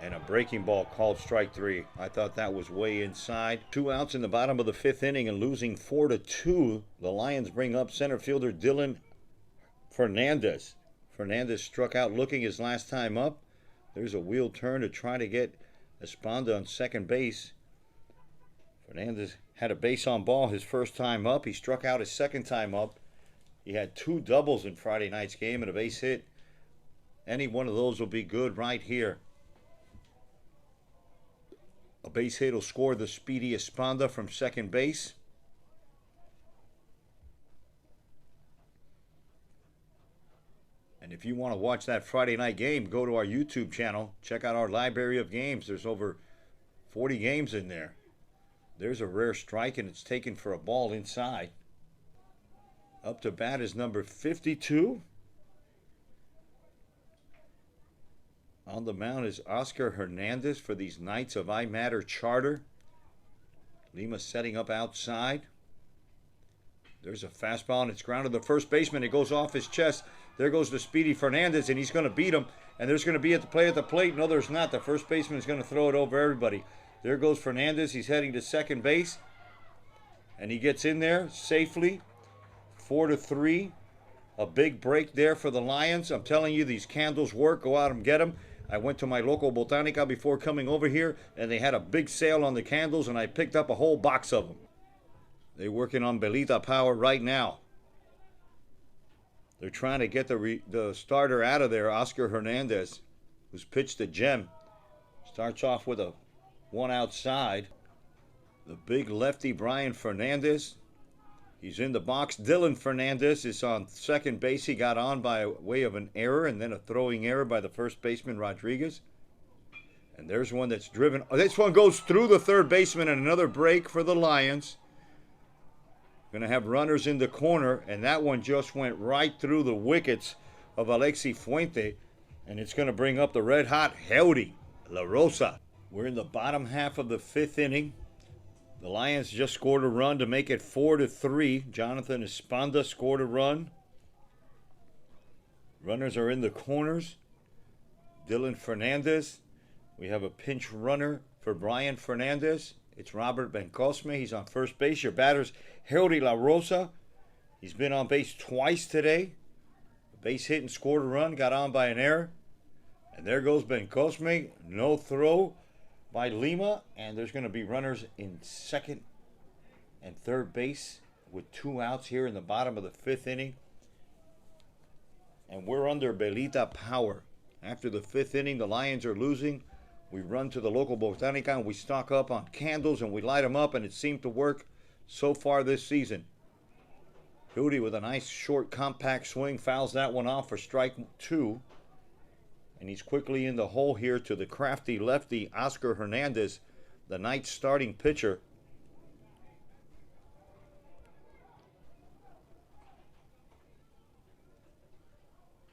and a breaking ball called strike 3. I thought that was way inside. 2 outs in the bottom of the fifth inning and losing 4-2. The Lions bring up center fielder Dylan Fernandez. Fernandez struck out looking his last time up. There's a wheel turn to try to get Esponda on second base. Fernandez had a base on ball his first time up. He struck out his second time up. He had 2 doubles in Friday night's game and a base hit. Any one of those will be good right here. A base hit will score the speedy Esponda from second base. And if you want to watch that Friday night game, go to our YouTube channel. Check out our library of games. There's over 40 games in there. There's a rare strike, and it's taken for a ball inside. Up to bat is number 52. On the mound is Oscar Hernandez for these Knights of iMatter Charter. Lima setting up outside. There's a fastball, and it's grounded to the first baseman. It goes off his chest. There goes the speedy Fernandez, and he's going to beat him. And there's going to be at the plate. No, there's not. The first baseman is going to throw it over everybody. There goes Fernandez. He's heading to second base. And he gets in there safely. 4-3. A big break there for the Lions. I'm telling you, these candles work. Go out and get them. I went to my local Botanica before coming over here, and they had a big sale on the candles, and I picked up a whole box of them. They're working on Belita power right now. They're trying to get the starter out of there, Oscar Hernandez, who's pitched a gem. Starts off with a 1 outside. The big lefty, Brian Fernandez. He's in the box. Dylan Fernandez is on second base. He got on by way of an error and then a throwing error by the first baseman, Rodriguez. And there's one that's driven. Oh, this one goes through the third baseman, and another break for the Lions. Going to have runners in the corner, and that one just went right through the wickets of Alexi Fuente, and it's going to bring up the red-hot Heudy La Rosa. We're in the bottom half of the fifth inning. The Lions just scored a run to make it 4-3. Jonathan Esponda scored a run. Runners are in the corners. Dylan Fernandez. We have a pinch runner for Brian Fernandez. It's Robert Bencosme. He's on first base. Your batter's Heudy La Rosa. He's been on base twice today. A base hit and scored a run. Got on by an error. And there goes Bencosme. No throw by Lima. And there's going to be runners in second and third base with 2 outs here in the bottom of the fifth inning. And we're under Belita power. After the fifth inning, the Lions are losing We run to the local botanica and we stock up on candles and we light them up, and it seemed to work so far this season. Hootie with a nice short compact swing fouls that one off for strike 2. And he's quickly in the hole here to the crafty lefty Oscar Hernandez, the night's starting pitcher.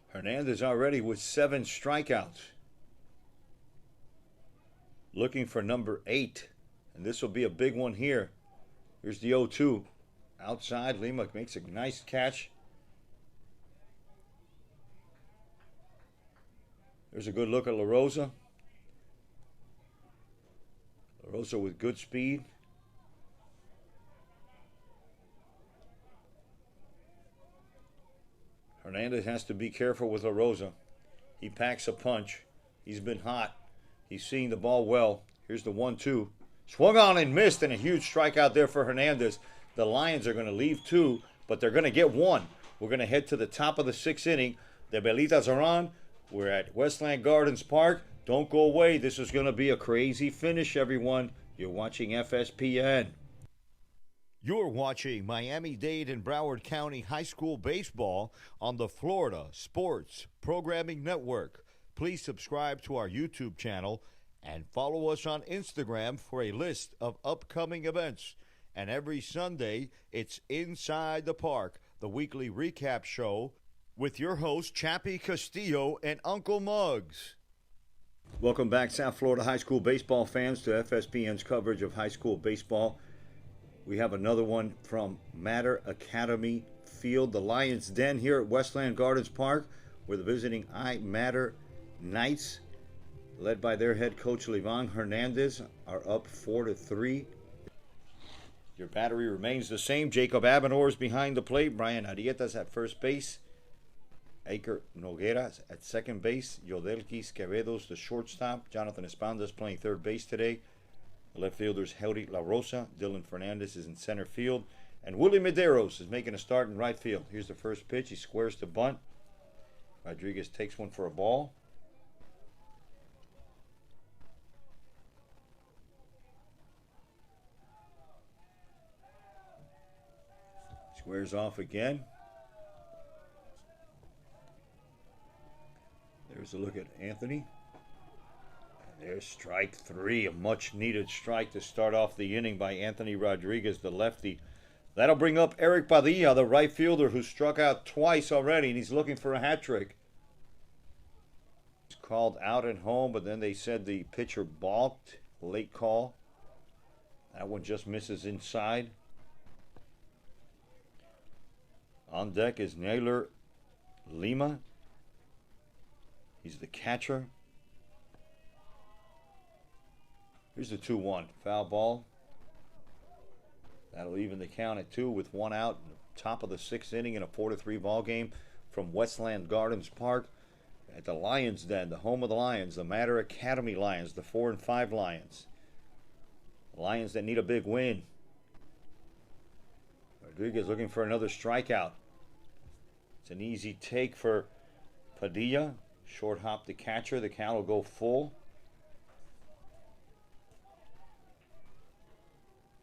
Hernandez already with 7 strikeouts. Looking for number 8. And this will be a big one here. Here's the 0-2. Outside, Lima makes a nice catch. There's a good look at La Rosa. La Rosa with good speed. Hernandez has to be careful with La Rosa. He packs a punch. He's been hot. He's seeing the ball well. Here's the 1-2. Swung on and missed, and a huge strikeout there for Hernandez. The Lions are going to leave 2, but they're going to get 1. We're going to head to the top of the 6th inning. The Belitas are on. We're at Westland Gardens Park. Don't go away. This is going to be a crazy finish, everyone. You're watching FSPN. You're watching Miami-Dade and Broward County High School Baseball on the Florida Sports Programming Network. Please subscribe to our YouTube channel and follow us on Instagram for a list of upcoming events. And every Sunday, it's Inside the Park, the weekly recap show with your host, Chappie Castillo and Uncle Muggs. Welcome back, South Florida high school baseball fans, to FSPN's coverage of high school baseball. We have another one from iMatter Academy Field, the Lions Den here at Westland Gardens Park, where the visiting iMatter Knights, led by their head coach Levon Hernandez, are up 4-3. Your battery remains the same. Jacob Abenour behind the plate. Brian Arietas at first base. Aker Noguera at second base. Yodelkis Quevedo's the shortstop. Jonathan Espanda's playing third base today. The left fielders Heury La Rosa. Dylan Fernandez is in center field. And Willie Medeiros is making a start in right field. Here's the first pitch. He squares to bunt. Rodriguez takes one for a ball. Squares off again. There's a look at Anthony. And there's strike 3, a much needed strike to start off the inning by Anthony Rodriguez, the lefty. That'll bring up Eric Padilla, the right fielder, who struck out twice already, and he's looking for a hat trick. He's called out at home, but then they said the pitcher balked. Late call. That one just misses inside. On deck is Naylor Lima. He's the catcher. Here's the 2-1. Foul ball. That'll even the count at 2 with 1 out. Top of the 6th inning in a 4-3 ball game from Westland Gardens Park at the Lions Den, the home of the Lions, the iMatter Academy Lions, the 4-5 Lions. The Lions that need a big win. Rodriguez looking for another strikeout. It's an easy take for Padilla. Short hop the catcher. The count will go full.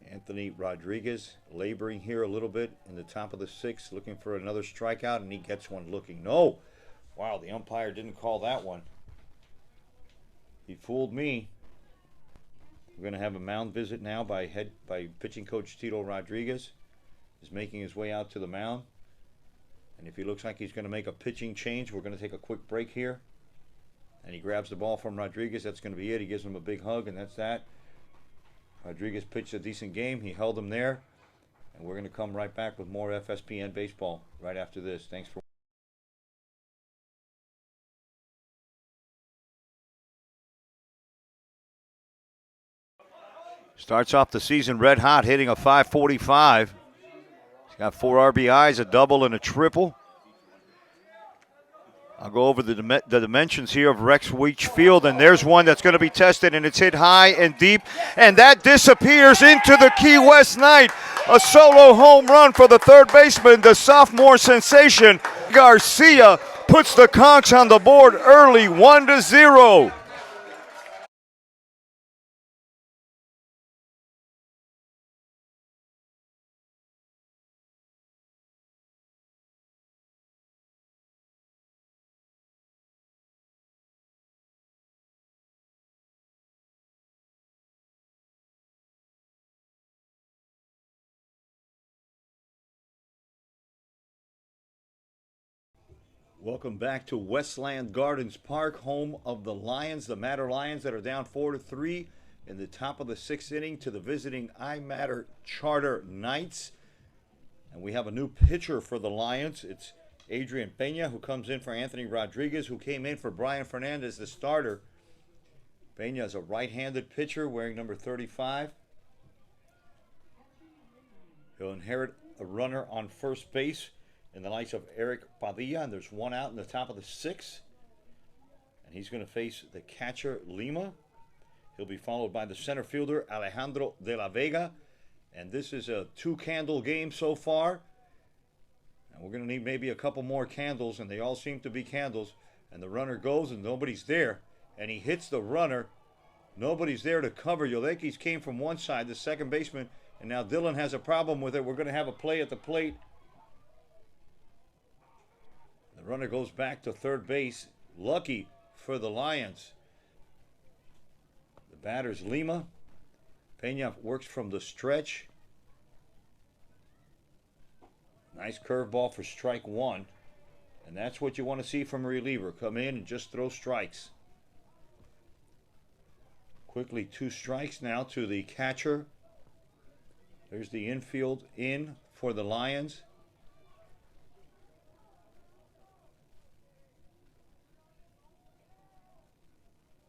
Anthony Rodriguez laboring here a little bit in the top of the 6th, looking for another strikeout, and he gets one looking. No! Wow, the umpire didn't call that one. He fooled me. We're going to have a mound visit now by pitching coach Tito Rodriguez. He's making his way out to the mound. And if he looks like he's going to make a pitching change, we're going to take a quick break here. And he grabs the ball from Rodriguez. That's going to be it. He gives him a big hug, and that's that. Rodriguez pitched a decent game. He held him there. And we're going to come right back with more FSPN baseball right after this. Thanks for Starts off the season red hot, hitting a .545. He's got 4 RBIs, a double, and a triple. I'll go over the dimensions here of Rex Weech Field, and there's one that's going to be tested, and it's hit high and deep, and that disappears into the Key West night. A solo home run for the third baseman, the sophomore sensation. Garcia puts the Conchs on the board early, 1-0. Welcome back to Westland Gardens Park, home of the Lions, the Matter Lions that are down 4-3 in the top of the sixth inning to the visiting iMatter Charter Knights. And we have a new pitcher for the Lions. It's Adrian Pena, who comes in for Anthony Rodriguez, who came in for Brian Fernandez, the starter. Pena is a right-handed pitcher wearing number 35. He'll inherit a runner on first base in the likes of Eric Padilla, and there's one out in the top of the sixth. And he's going to face the catcher, Lima. He'll be followed by the center fielder, Alejandro de la Vega. And this is a two-candle game so far. And we're going to need maybe a couple more candles, and they all seem to be candles. And the runner goes, and nobody's there. And he hits the runner. Nobody's there to cover. Yolekis came from one side, the second baseman, and now Dylan has a problem with it. We're going to have a play at the plate. The runner goes back to third base. Lucky for the Lions. The batter's Lima. Pena works from the stretch. Nice curveball for strike one. And that's what you want to see from a reliever. Come in and just throw strikes. Quickly 2 strikes now to the catcher. There's the infield in for the Lions.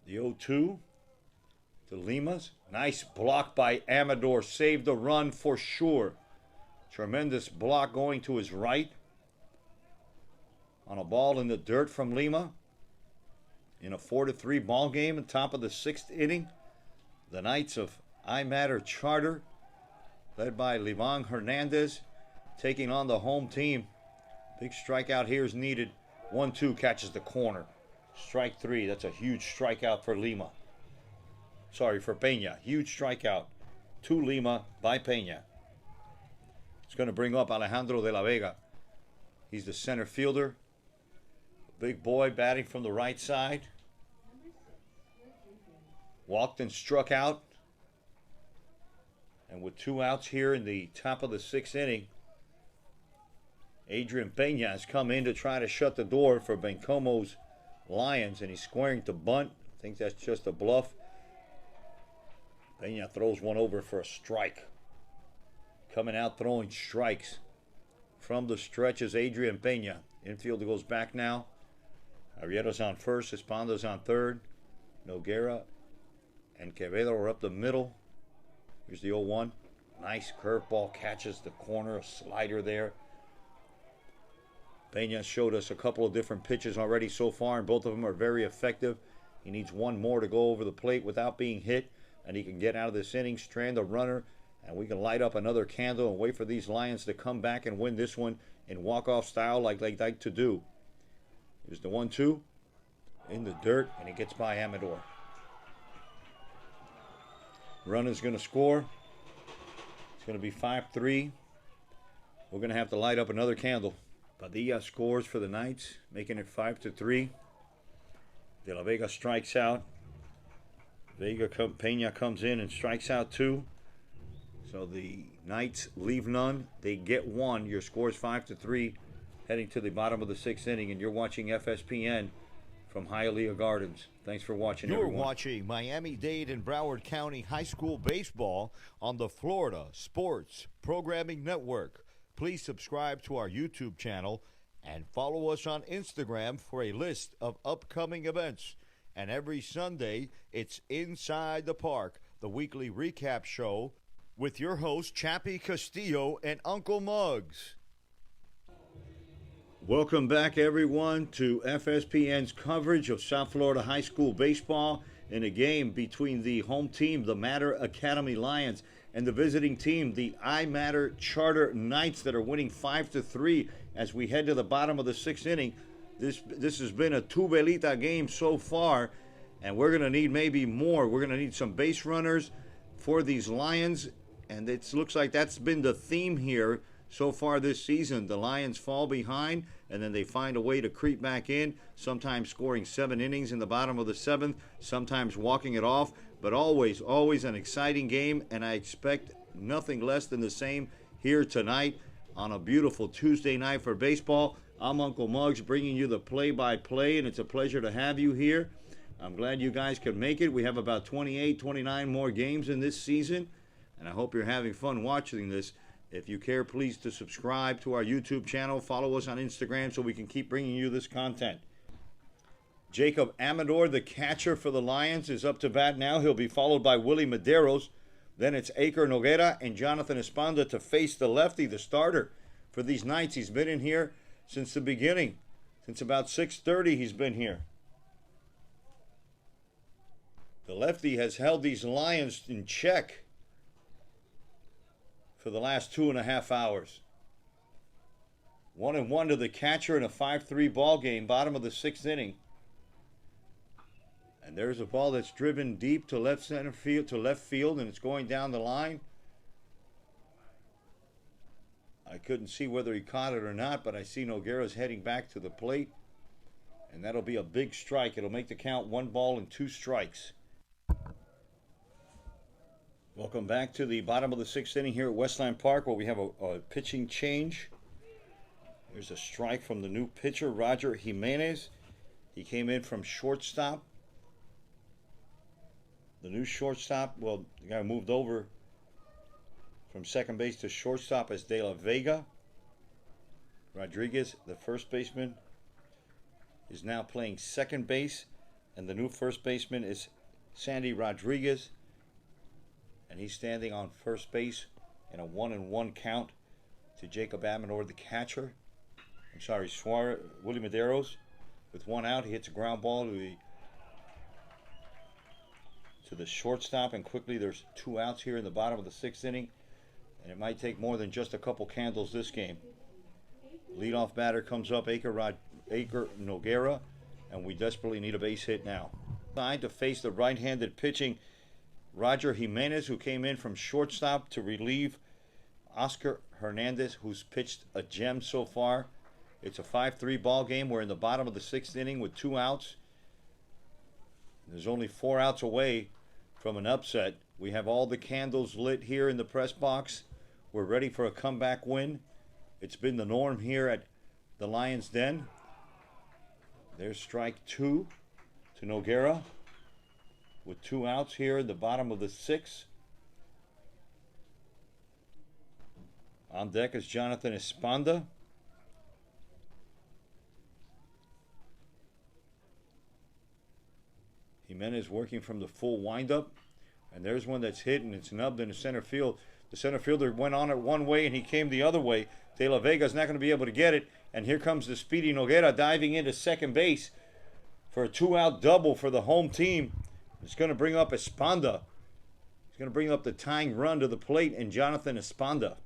The 0-2 to Limas. Nice block by Amador. Saved the run for sure. Tremendous block going to his right. On a ball in the dirt from Lima. In a 4-3 ball game at top of the sixth inning. The Knights of iMatter Charter, led by Levon Hernandez, taking on the home team. Big strikeout here is needed. 1-2 catches the corner. Strike 3. That's a huge strikeout for Lima. Sorry, for Pena. Huge strikeout to Lima by Pena. It's going to bring up Alejandro de la Vega. He's the center fielder. Big boy batting from the right side. Walked and struck out. And with 2 outs here in the top of the sixth inning, Adrian Pena has come in to try to shut the door for Bencomo's Lions, and he's squaring to bunt. I think that's just a bluff. Pena throws one over for a strike. Coming out throwing strikes from the stretch is Adrian Pena. Infield goes back now. Arrieta's on first. Esponda's on third. Noguera and Quevedo are up the middle. Here's the 0-1. Nice curveball, catches the corner, a slider there. Pena showed us a couple of different pitches already so far, and both of them are very effective. He needs one more to go over the plate without being hit, and he can get out of this inning, strand a runner, and we can light up another candle and wait for these Lions to come back and win this one in walk-off style like they like to do. Here's the 1-2 in the dirt, and he gets by Amador. Runner's going to score. It's going to be 5-3. We're going to have to light up another candle. Padilla scores for the Knights, making it 5-3. De la Vega strikes out. Pena comes in and strikes out 2. So the Knights leave none. They get 1. Your score is 5-3, heading to the bottom of the sixth inning, and you're watching FSPN from Hialeah Gardens. Thanks for watching, You're everyone. watching Miami-Dade and Broward County High School Baseball on the Florida Sports Programming Network. Please subscribe to our YouTube channel and follow us on Instagram for a list of upcoming events. And every Sunday, it's Inside the Park, the weekly recap show with your host, Chappie Castillo and Uncle Muggs. Welcome back, everyone, to FSPN's coverage of South Florida High School Baseball in a game between the home team, the Matter Academy Lyons, and the visiting team, the iMatter Charter Knights, that are winning 5-3 as we head to the bottom of the sixth inning. This has been a two-velita game so far, and we're going to need maybe more. We're going to need some base runners for these Lions, and it looks like that's been the theme here so far this season. The Lions fall behind, and then they find a way to creep back in, sometimes scoring 7 innings in the bottom of the 7th, sometimes walking it off, but always an exciting game, and I expect nothing less than the same here tonight on a beautiful Tuesday night for baseball. I'm Uncle Muggs bringing you the play-by-play, and it's a pleasure to have you here. I'm glad you guys could make it. We have about 28, 29 more games in this season, and I hope you're having fun watching this. If you care, please to subscribe to our YouTube channel. Follow us on Instagram so we can keep bringing you this content. Jacob Amador, the catcher for the Lions, is up to bat now. He'll be followed by Willie Medeiros. Then it's Aker Noguera and Jonathan Esponda to face the lefty, the starter for these Knights. He's been in here since the beginning. Since about 6:30 he's been here. The lefty has held these Lions in check for the last 2.5 hours. 1-1 to the catcher in a 5-3 ball game, bottom of the 6th inning. And there's a ball that's driven deep to left field, and it's going down the line. I couldn't see whether he caught it or not, but I see Noguera's heading back to the plate, and that'll be a big strike. It'll make the count 1 ball and 2 strikes. Welcome back to the bottom of the 6th inning here at Westland Park, where we have a pitching change. There's a strike from the new pitcher, Roger Jimenez. He came in from shortstop. The new shortstop, well, the guy moved over from second base to shortstop as De La Vega. Rodriguez, the first baseman, is now playing second base, and the new first baseman is Sandy Rodriguez, and he's standing on first base in a 1-1 count to Jacob Amador, the catcher. Willie Medeiros, with 1 out, he hits a ground ball to the shortstop, and quickly there's 2 outs here in the bottom of the 6th inning, and it might take more than just a couple candles this game. Leadoff batter comes up, Aker Noguera, and we desperately need a base hit now. Trying to face the right-handed pitching Roger Jimenez, who came in from shortstop to relieve Oscar Hernandez, who's pitched a gem so far. It's a 5-3 ball game. We're in the bottom of the 6th inning with 2 outs. There's only 4 outs away from an upset. We have all the candles lit here in the press box. We're ready for a comeback win. It's been the norm here at the Lions Den. There's strike 2 to Noguera with 2 outs here in the bottom of the 6th. On deck is Jonathan Esponda. Jimenez working from the full windup, and there's one that's hit, and it's nubbed in the center field. The center fielder went on it one way, and he came the other way. De La Vega's not going to be able to get it, and here comes the speedy Noguera diving into second base for a 2-out double for the home team. It's going to bring up Esponda. It's going to bring up the tying run to the plate, and Jonathan Esponda.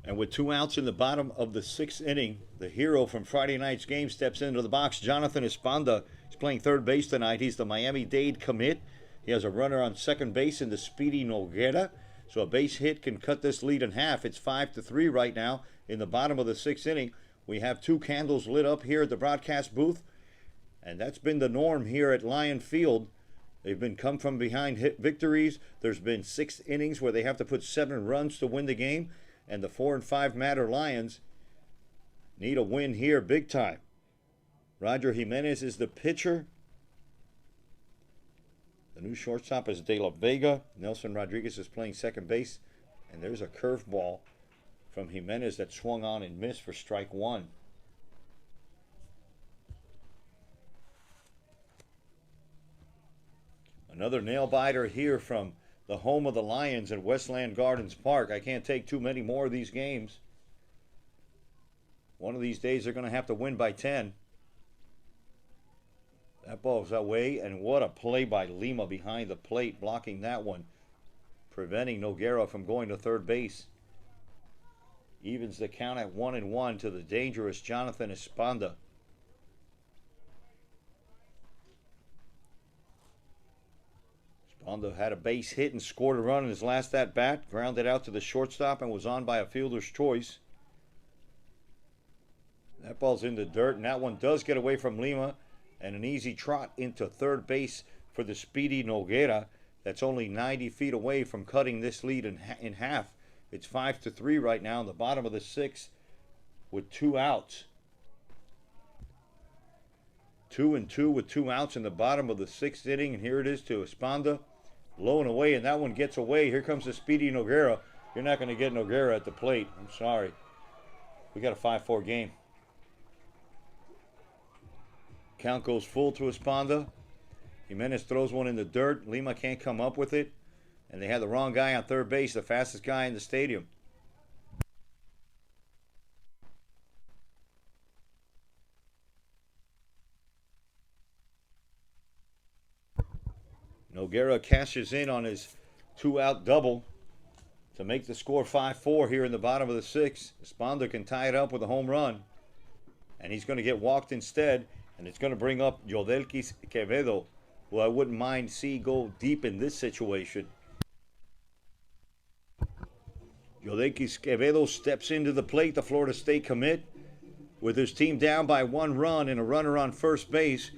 And with 2 outs in the bottom of the 6th inning, the hero from Friday night's game steps into the box. Jonathan Esponda is playing third base tonight. He's the Miami-Dade commit. He has a runner on second base in the speedy Noguera. So a base hit can cut this lead in half. It's 5-3 right now in the bottom of the 6th inning. We have 2 candles lit up here at the broadcast booth, and that's been the norm here at Lion Field. They've been come from behind hit victories. There's been 6 innings where they have to put 7 runs to win the game. And the 4 and 5 Matter Lions need a win here big time. Roger Jimenez is the pitcher. The new shortstop is De La Vega. Nelson Rodriguez is playing second base. And there's a curveball from Jimenez that swung on and missed for strike 1. Another nail biter here from the home of the Lions at Westland Gardens Park. I can't take too many more of these games. One of these days they're going to have to win by 10. That ball's away, and what a play by Lima behind the plate, blocking that one, preventing Noguera from going to third base. Evens the count at 1-1 to the dangerous Jonathan Esponda. Esponda had a base hit and scored a run in his last at-bat, grounded out to the shortstop and was on by a fielder's choice. That ball's in the dirt, and that one does get away from Lima, and an easy trot into third base for the speedy Noguera. That's only 90 feet away from cutting this lead in half. It's 5-3 right now in the bottom of the 6th. with 2 outs. 2-2 with 2 outs in the bottom of the 6th inning. And here it is to Esponda. Low and away, and that one gets away. Here comes the speedy Noguera. You're not going to get Noguera at the plate. I'm sorry. We got a 5-4 game. Count goes full to Esponda. Jimenez throws one in the dirt. Lima can't come up with it. And they had the wrong guy on third base, the fastest guy in the stadium. Noguera cashes in on his 2-out double to make the score 5-4 here in the bottom of the 6th. Esponda can tie it up with a home run. And he's going to get walked instead. And it's going to bring up Yodelkis Quevedo, who I wouldn't mind see go deep in this situation. Yodelkis Quevedo steps into the plate, the Florida State commit. With his team down by 1 run and a runner on first base,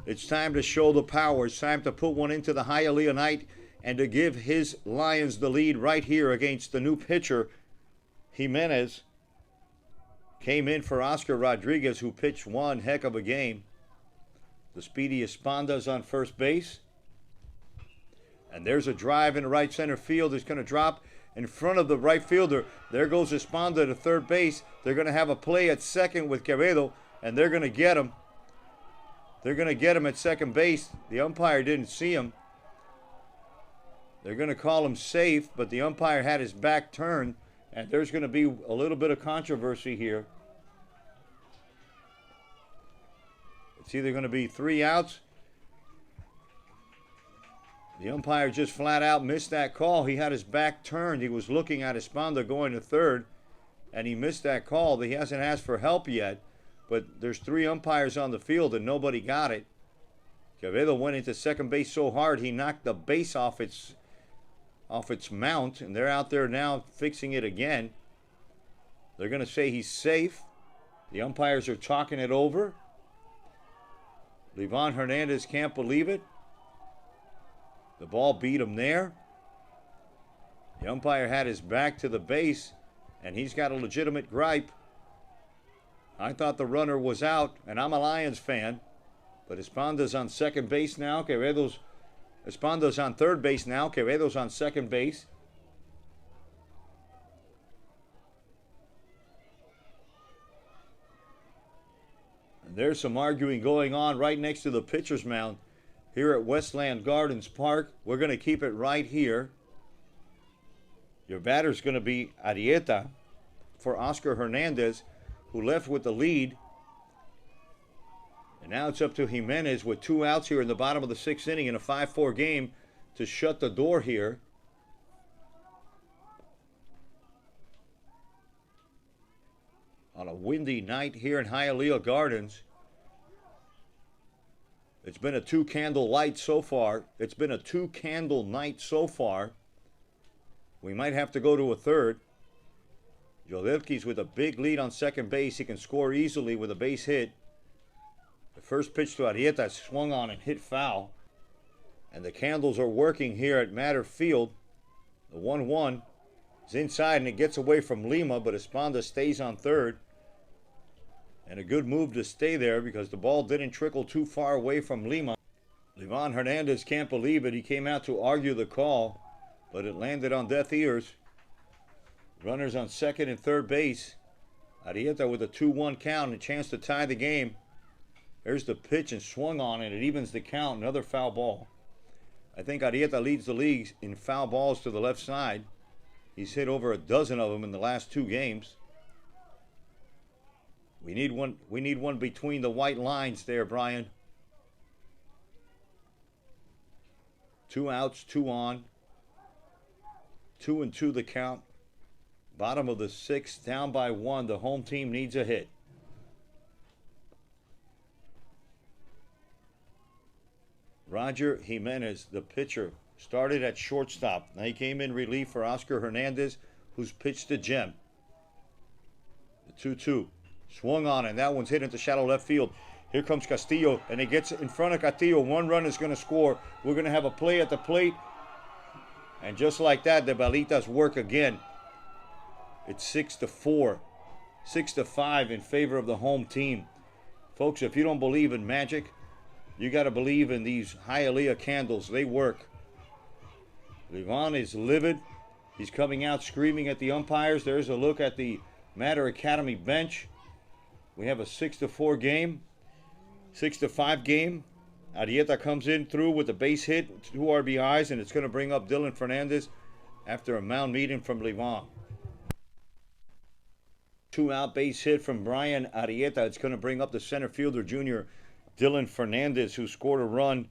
it's time to show the power. It's time to put one into the Hialeah Knight and to give his Lions the lead right here against the new pitcher, Jimenez. Came in for Oscar Rodriguez, who pitched one heck of a game. The speedy Esponda's on first base. And there's a drive in the right center field. It's going to drop in front of the right fielder. There goes Esponda to third base. They're going to have a play at second with Quevedo, and they're going to get him. They're going to get him at second base. The umpire didn't see him. They're going to call him safe, but the umpire had his back turned, and there's going to be a little bit of controversy here. It's either going to be 3 outs. The umpire just flat out missed that call. He had his back turned. He was looking at Esponda going to third, and he missed that call. He hasn't asked for help yet, but there's 3 umpires on the field, and nobody got it. Quevedo went into second base so hard he knocked the base off its mount, and they're out there now fixing it again. They're going to say he's safe. The umpires are talking it over. Levon Hernandez can't believe it. The ball beat him there. The umpire had his back to the base, and he's got a legitimate gripe. I thought the runner was out, and I'm a Lions fan, but Esponda's on second base now. Esponda's on third base now. Quevedo's on second base. There's some arguing going on right next to the pitcher's mound here at Westland Gardens Park. We're going to keep it right here. Your batter's going to be Arrieta for Oscar Hernandez, who left with the lead. And now it's up to Jimenez with 2 outs here in the bottom of the 6th inning in a 5-4 game to shut the door here. On a windy night here in Hialeah Gardens. It's been a 2-candle light so far. It's been a 2-candle night so far. We might have to go to a third. Yodelkis with a big lead on second base. He can score easily with a base hit. The first pitch to Arrieta swung on and hit foul. And the candles are working here at Matter Field. The 1-1 is inside and it gets away from Lima, but Esponda stays on third. And a good move to stay there because the ball didn't trickle too far away from Lima. Levon Hernandez can't believe it. He came out to argue the call, but it landed on deaf ears. Runners on second and third base. Arrieta with a 2-1 count and a chance to tie the game. There's the pitch and swung on it. It evens the count. Another foul ball. I think Arrieta leads the league in foul balls to the left side. He's hit over a dozen of them in the last 2 games. We need one between the white lines there, Brian. 2 outs, 2 on. 2-2 the count. Bottom of the 6th, down by 1. The home team needs a hit. Roger Jimenez, the pitcher, started at shortstop. Now he came in relief for Oscar Hernandez, who's pitched to Gem. The 2-2. Swung on, and that one's hit into shallow left field. Here comes Castillo, and he gets in front of Castillo. 1 run is going to score. We're going to have a play at the plate. And just like that, the Balitas work again. It's 6-4. 6-5 in favor of the home team. Folks, if you don't believe in magic, you got to believe in these Hialeah candles. They work. Levon is livid. He's coming out screaming at the umpires. There's a look at the iMatter Academy bench. We have a 6-4 game, 6-5 game. Arrieta comes in through with a base hit, 2 RBIs, and it's going to bring up Levon Hernandez after a mound meeting from Levon. 2-out base hit from Brian Arrieta. It's going to bring up the center fielder, junior Levon Hernandez, who scored a run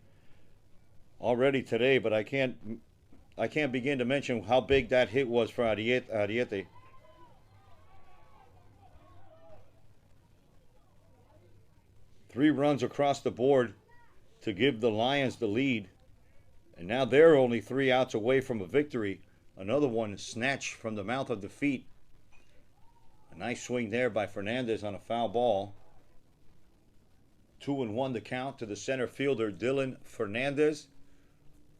already today, but I can't begin to mention how big that hit was for Arrieta. Three runs across the board to give the Lions the lead. And now they're only 3 outs away from a victory. Another one snatched from the mouth of defeat. A nice swing there by Fernandez on a foul ball. 2-1 the count to the center fielder, Levon Hernandez.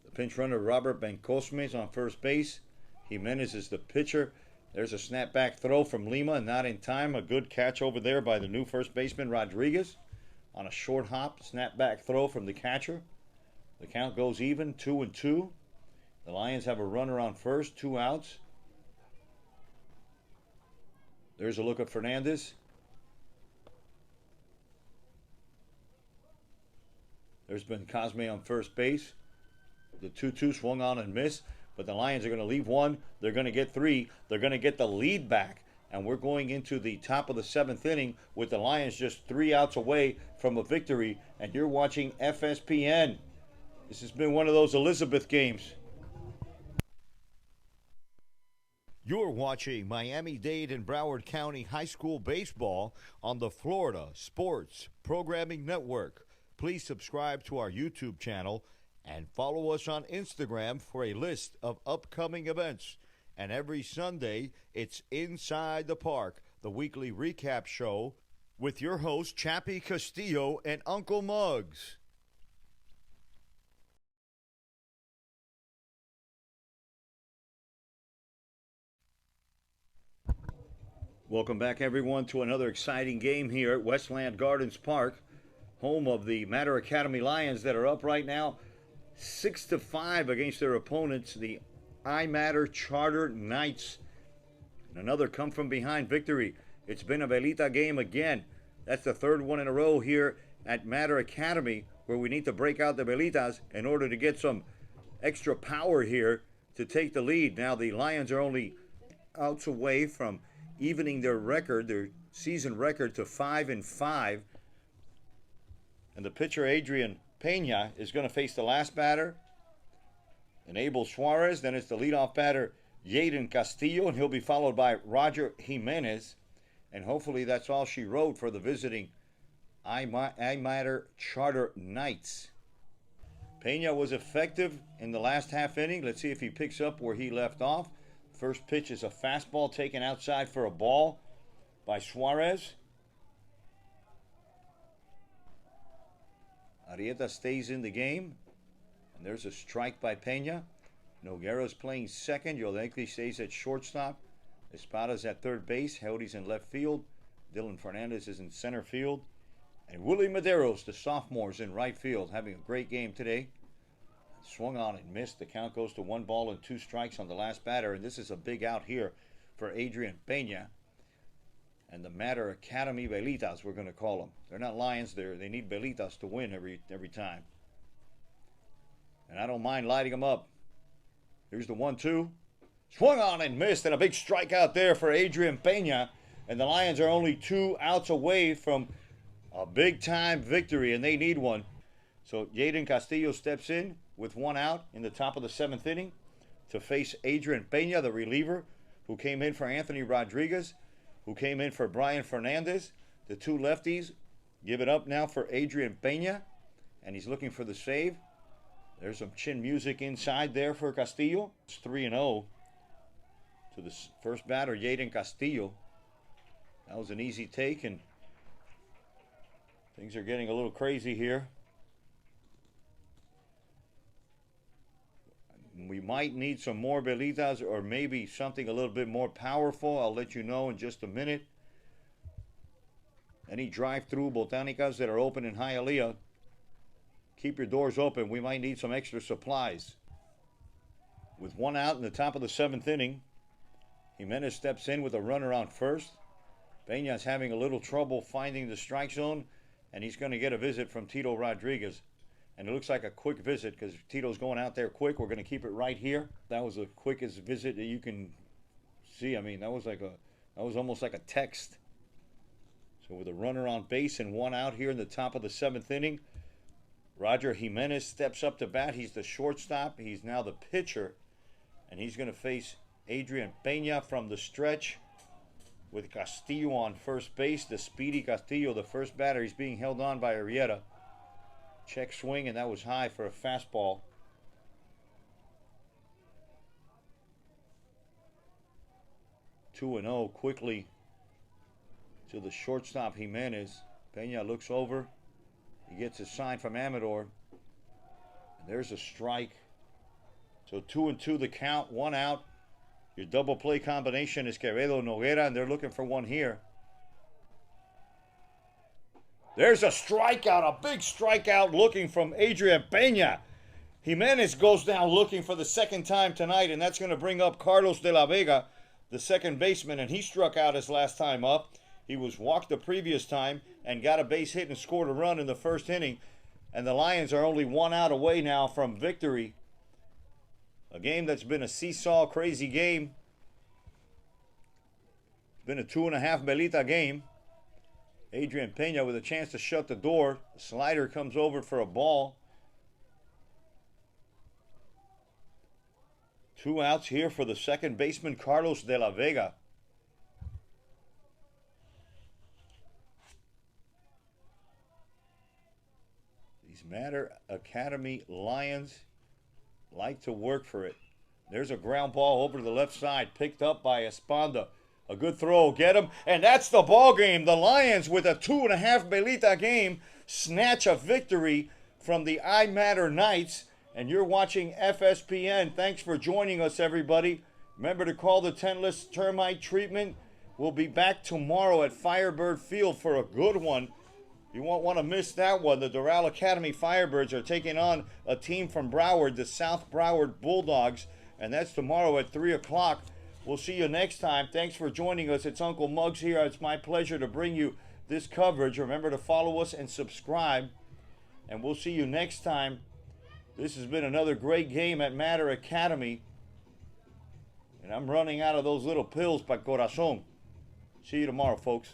The pinch runner, Humberto Bencomo, is on first base. Jimenez is the pitcher. There's a snapback throw from Lima, not in time. A good catch over there by the new first baseman, Rodriguez. On a short hop, snapback throw from the catcher. The count goes even, 2-2. The Lions have a runner on first, 2 outs. There's a look at Fernandez. There's been Cosme on first base. The 2-2 swung on and missed, but the Lions are going to leave 1. They're going to get 3. They're going to get the lead back. And we're going into the top of the 7th inning with the Lions just 3 outs away from a victory. And you're watching FSPN. This has been one of those Elizabeth games. You're watching Miami-Dade and Broward County High School Baseball on the Florida Sports Programming Network. Please subscribe to our YouTube channel and follow us on Instagram for a list of upcoming events. And every Sunday, it's Inside the Park, the weekly recap show with your hosts, Chappie Castillo and Uncle Muggs. Welcome back, everyone, to another exciting game here at Westland Gardens Park, home of the iMatter Academy Lyons that are up right now 6-5 against their opponents, the iMatter Charter Knights. And another come-from-behind victory. It's been a Velita game again. That's the 3rd one in a row here at iMatter Academy, where we need to break out the Velitas in order to get some extra power here to take the lead. Now the Lions are only outs away from evening their record, their season record, to 5-5. And the pitcher, Adrian Pena, is going to face the last batter, and Abel Suarez. Then it's the leadoff batter, Yaden Castillo, and he'll be followed by Roger Jimenez. And hopefully that's all she wrote for the visiting iMatter Charter Knights. Pena was effective in the last half inning. Let's see if he picks up where he left off. First pitch is a fastball taken outside for a ball by Suarez. Arrieta stays in the game. And there's a strike by Pena. Noguera's playing second. Yolenki stays at shortstop. Espada's at third base. Heldy's in left field. Levon Hernandez is in center field. And Willie Maderos, the sophomore, is in right field, having a great game today. Swung on and missed. The count goes to 1 ball and 2 strikes on the last batter. And this is a big out here for Adrian Pena and the iMatter Academy Velitas, we're going to call them. They're not Lions. They need Velitas to win every time. And I don't mind lighting them up. Here's the 1-2. Swung on and missed, and a big strikeout there for Adrian Pena. And the Lions are only 2 outs away from a big-time victory, and they need one. So Yaden Castillo steps in with 1 out in the top of the 7th inning to face Adrian Pena, the reliever, who came in for Anthony Rodriguez, who came in for Brian Fernandez. The 2 lefties give it up now for Adrian Pena, and he's looking for the save. There's some chin music inside there for Castillo. It's 3-0 to the first batter, Yaden Castillo. That was an easy take, and things are getting a little crazy here. We might need some more Velitas or maybe something a little bit more powerful. I'll let you know in just a minute. Any drive-through botanicas that are open in Hialeah, keep your doors open. We might need some extra supplies. With one out in the top of the 7th inning, Jimenez steps in with a runner on first. Peña's having a little trouble finding the strike zone, and he's going to get a visit from Tito Rodriguez. And it looks like a quick visit because Tito's going out there quick. We're going to keep it right here. That was the quickest visit that you can see. I mean, that was almost like a text. So with a runner on base and one out here in the top of the 7th inning, Roger Jimenez steps up to bat. He's the shortstop. He's now the pitcher, and he's going to face Adrian Peña from the stretch with Castillo on first base. The speedy Castillo, the first batter. He's being held on by Arrieta. Check swing, and that was high for a fastball. Two and 0 quickly to the shortstop Jimenez. Peña looks over. He gets a sign from Amador. And there's a strike. So 2-2 the count, one out. Your double play combination is Quevedo Noguera, and they're looking for one here. There's a strikeout, a big strikeout looking from Adrian Peña. Jimenez goes down looking for the second time tonight, and that's going to bring up Carlos de la Vega, the second baseman, and he struck out his last time up. He was walked the previous time and got a base hit and scored a run in the first inning. And the Lions are only one out away now from victory. A game that's been a seesaw, crazy game. It's been a 2.5 Melita game. Adrian Peña with a chance to shut the door. The slider comes over for a ball. 2 outs here for the second baseman, Carlos de la Vega. These iMatter Academy Lyons like to work for it. There's a ground ball over to the left side, picked up by Esponda. A good throw, get him, and that's the ball game. The Lions, with a 2.5 Melita game, snatch a victory from the iMatter Knights. And you're watching FSPN. Thanks for joining us, everybody. Remember to call the 10-list termite treatment. We'll be back tomorrow at Firebird Field for a good one. You won't want to miss that one. The Doral Academy Firebirds are taking on a team from Broward, the South Broward Bulldogs, and that's tomorrow at 3 o'clock. We'll see you next time. Thanks for joining us. It's Uncle Muggs here. It's my pleasure to bring you this coverage. Remember to follow us and subscribe, and we'll see you next time. This has been another great game at iMatter Academy, and I'm running out of those little pills para corazón. See you tomorrow, folks.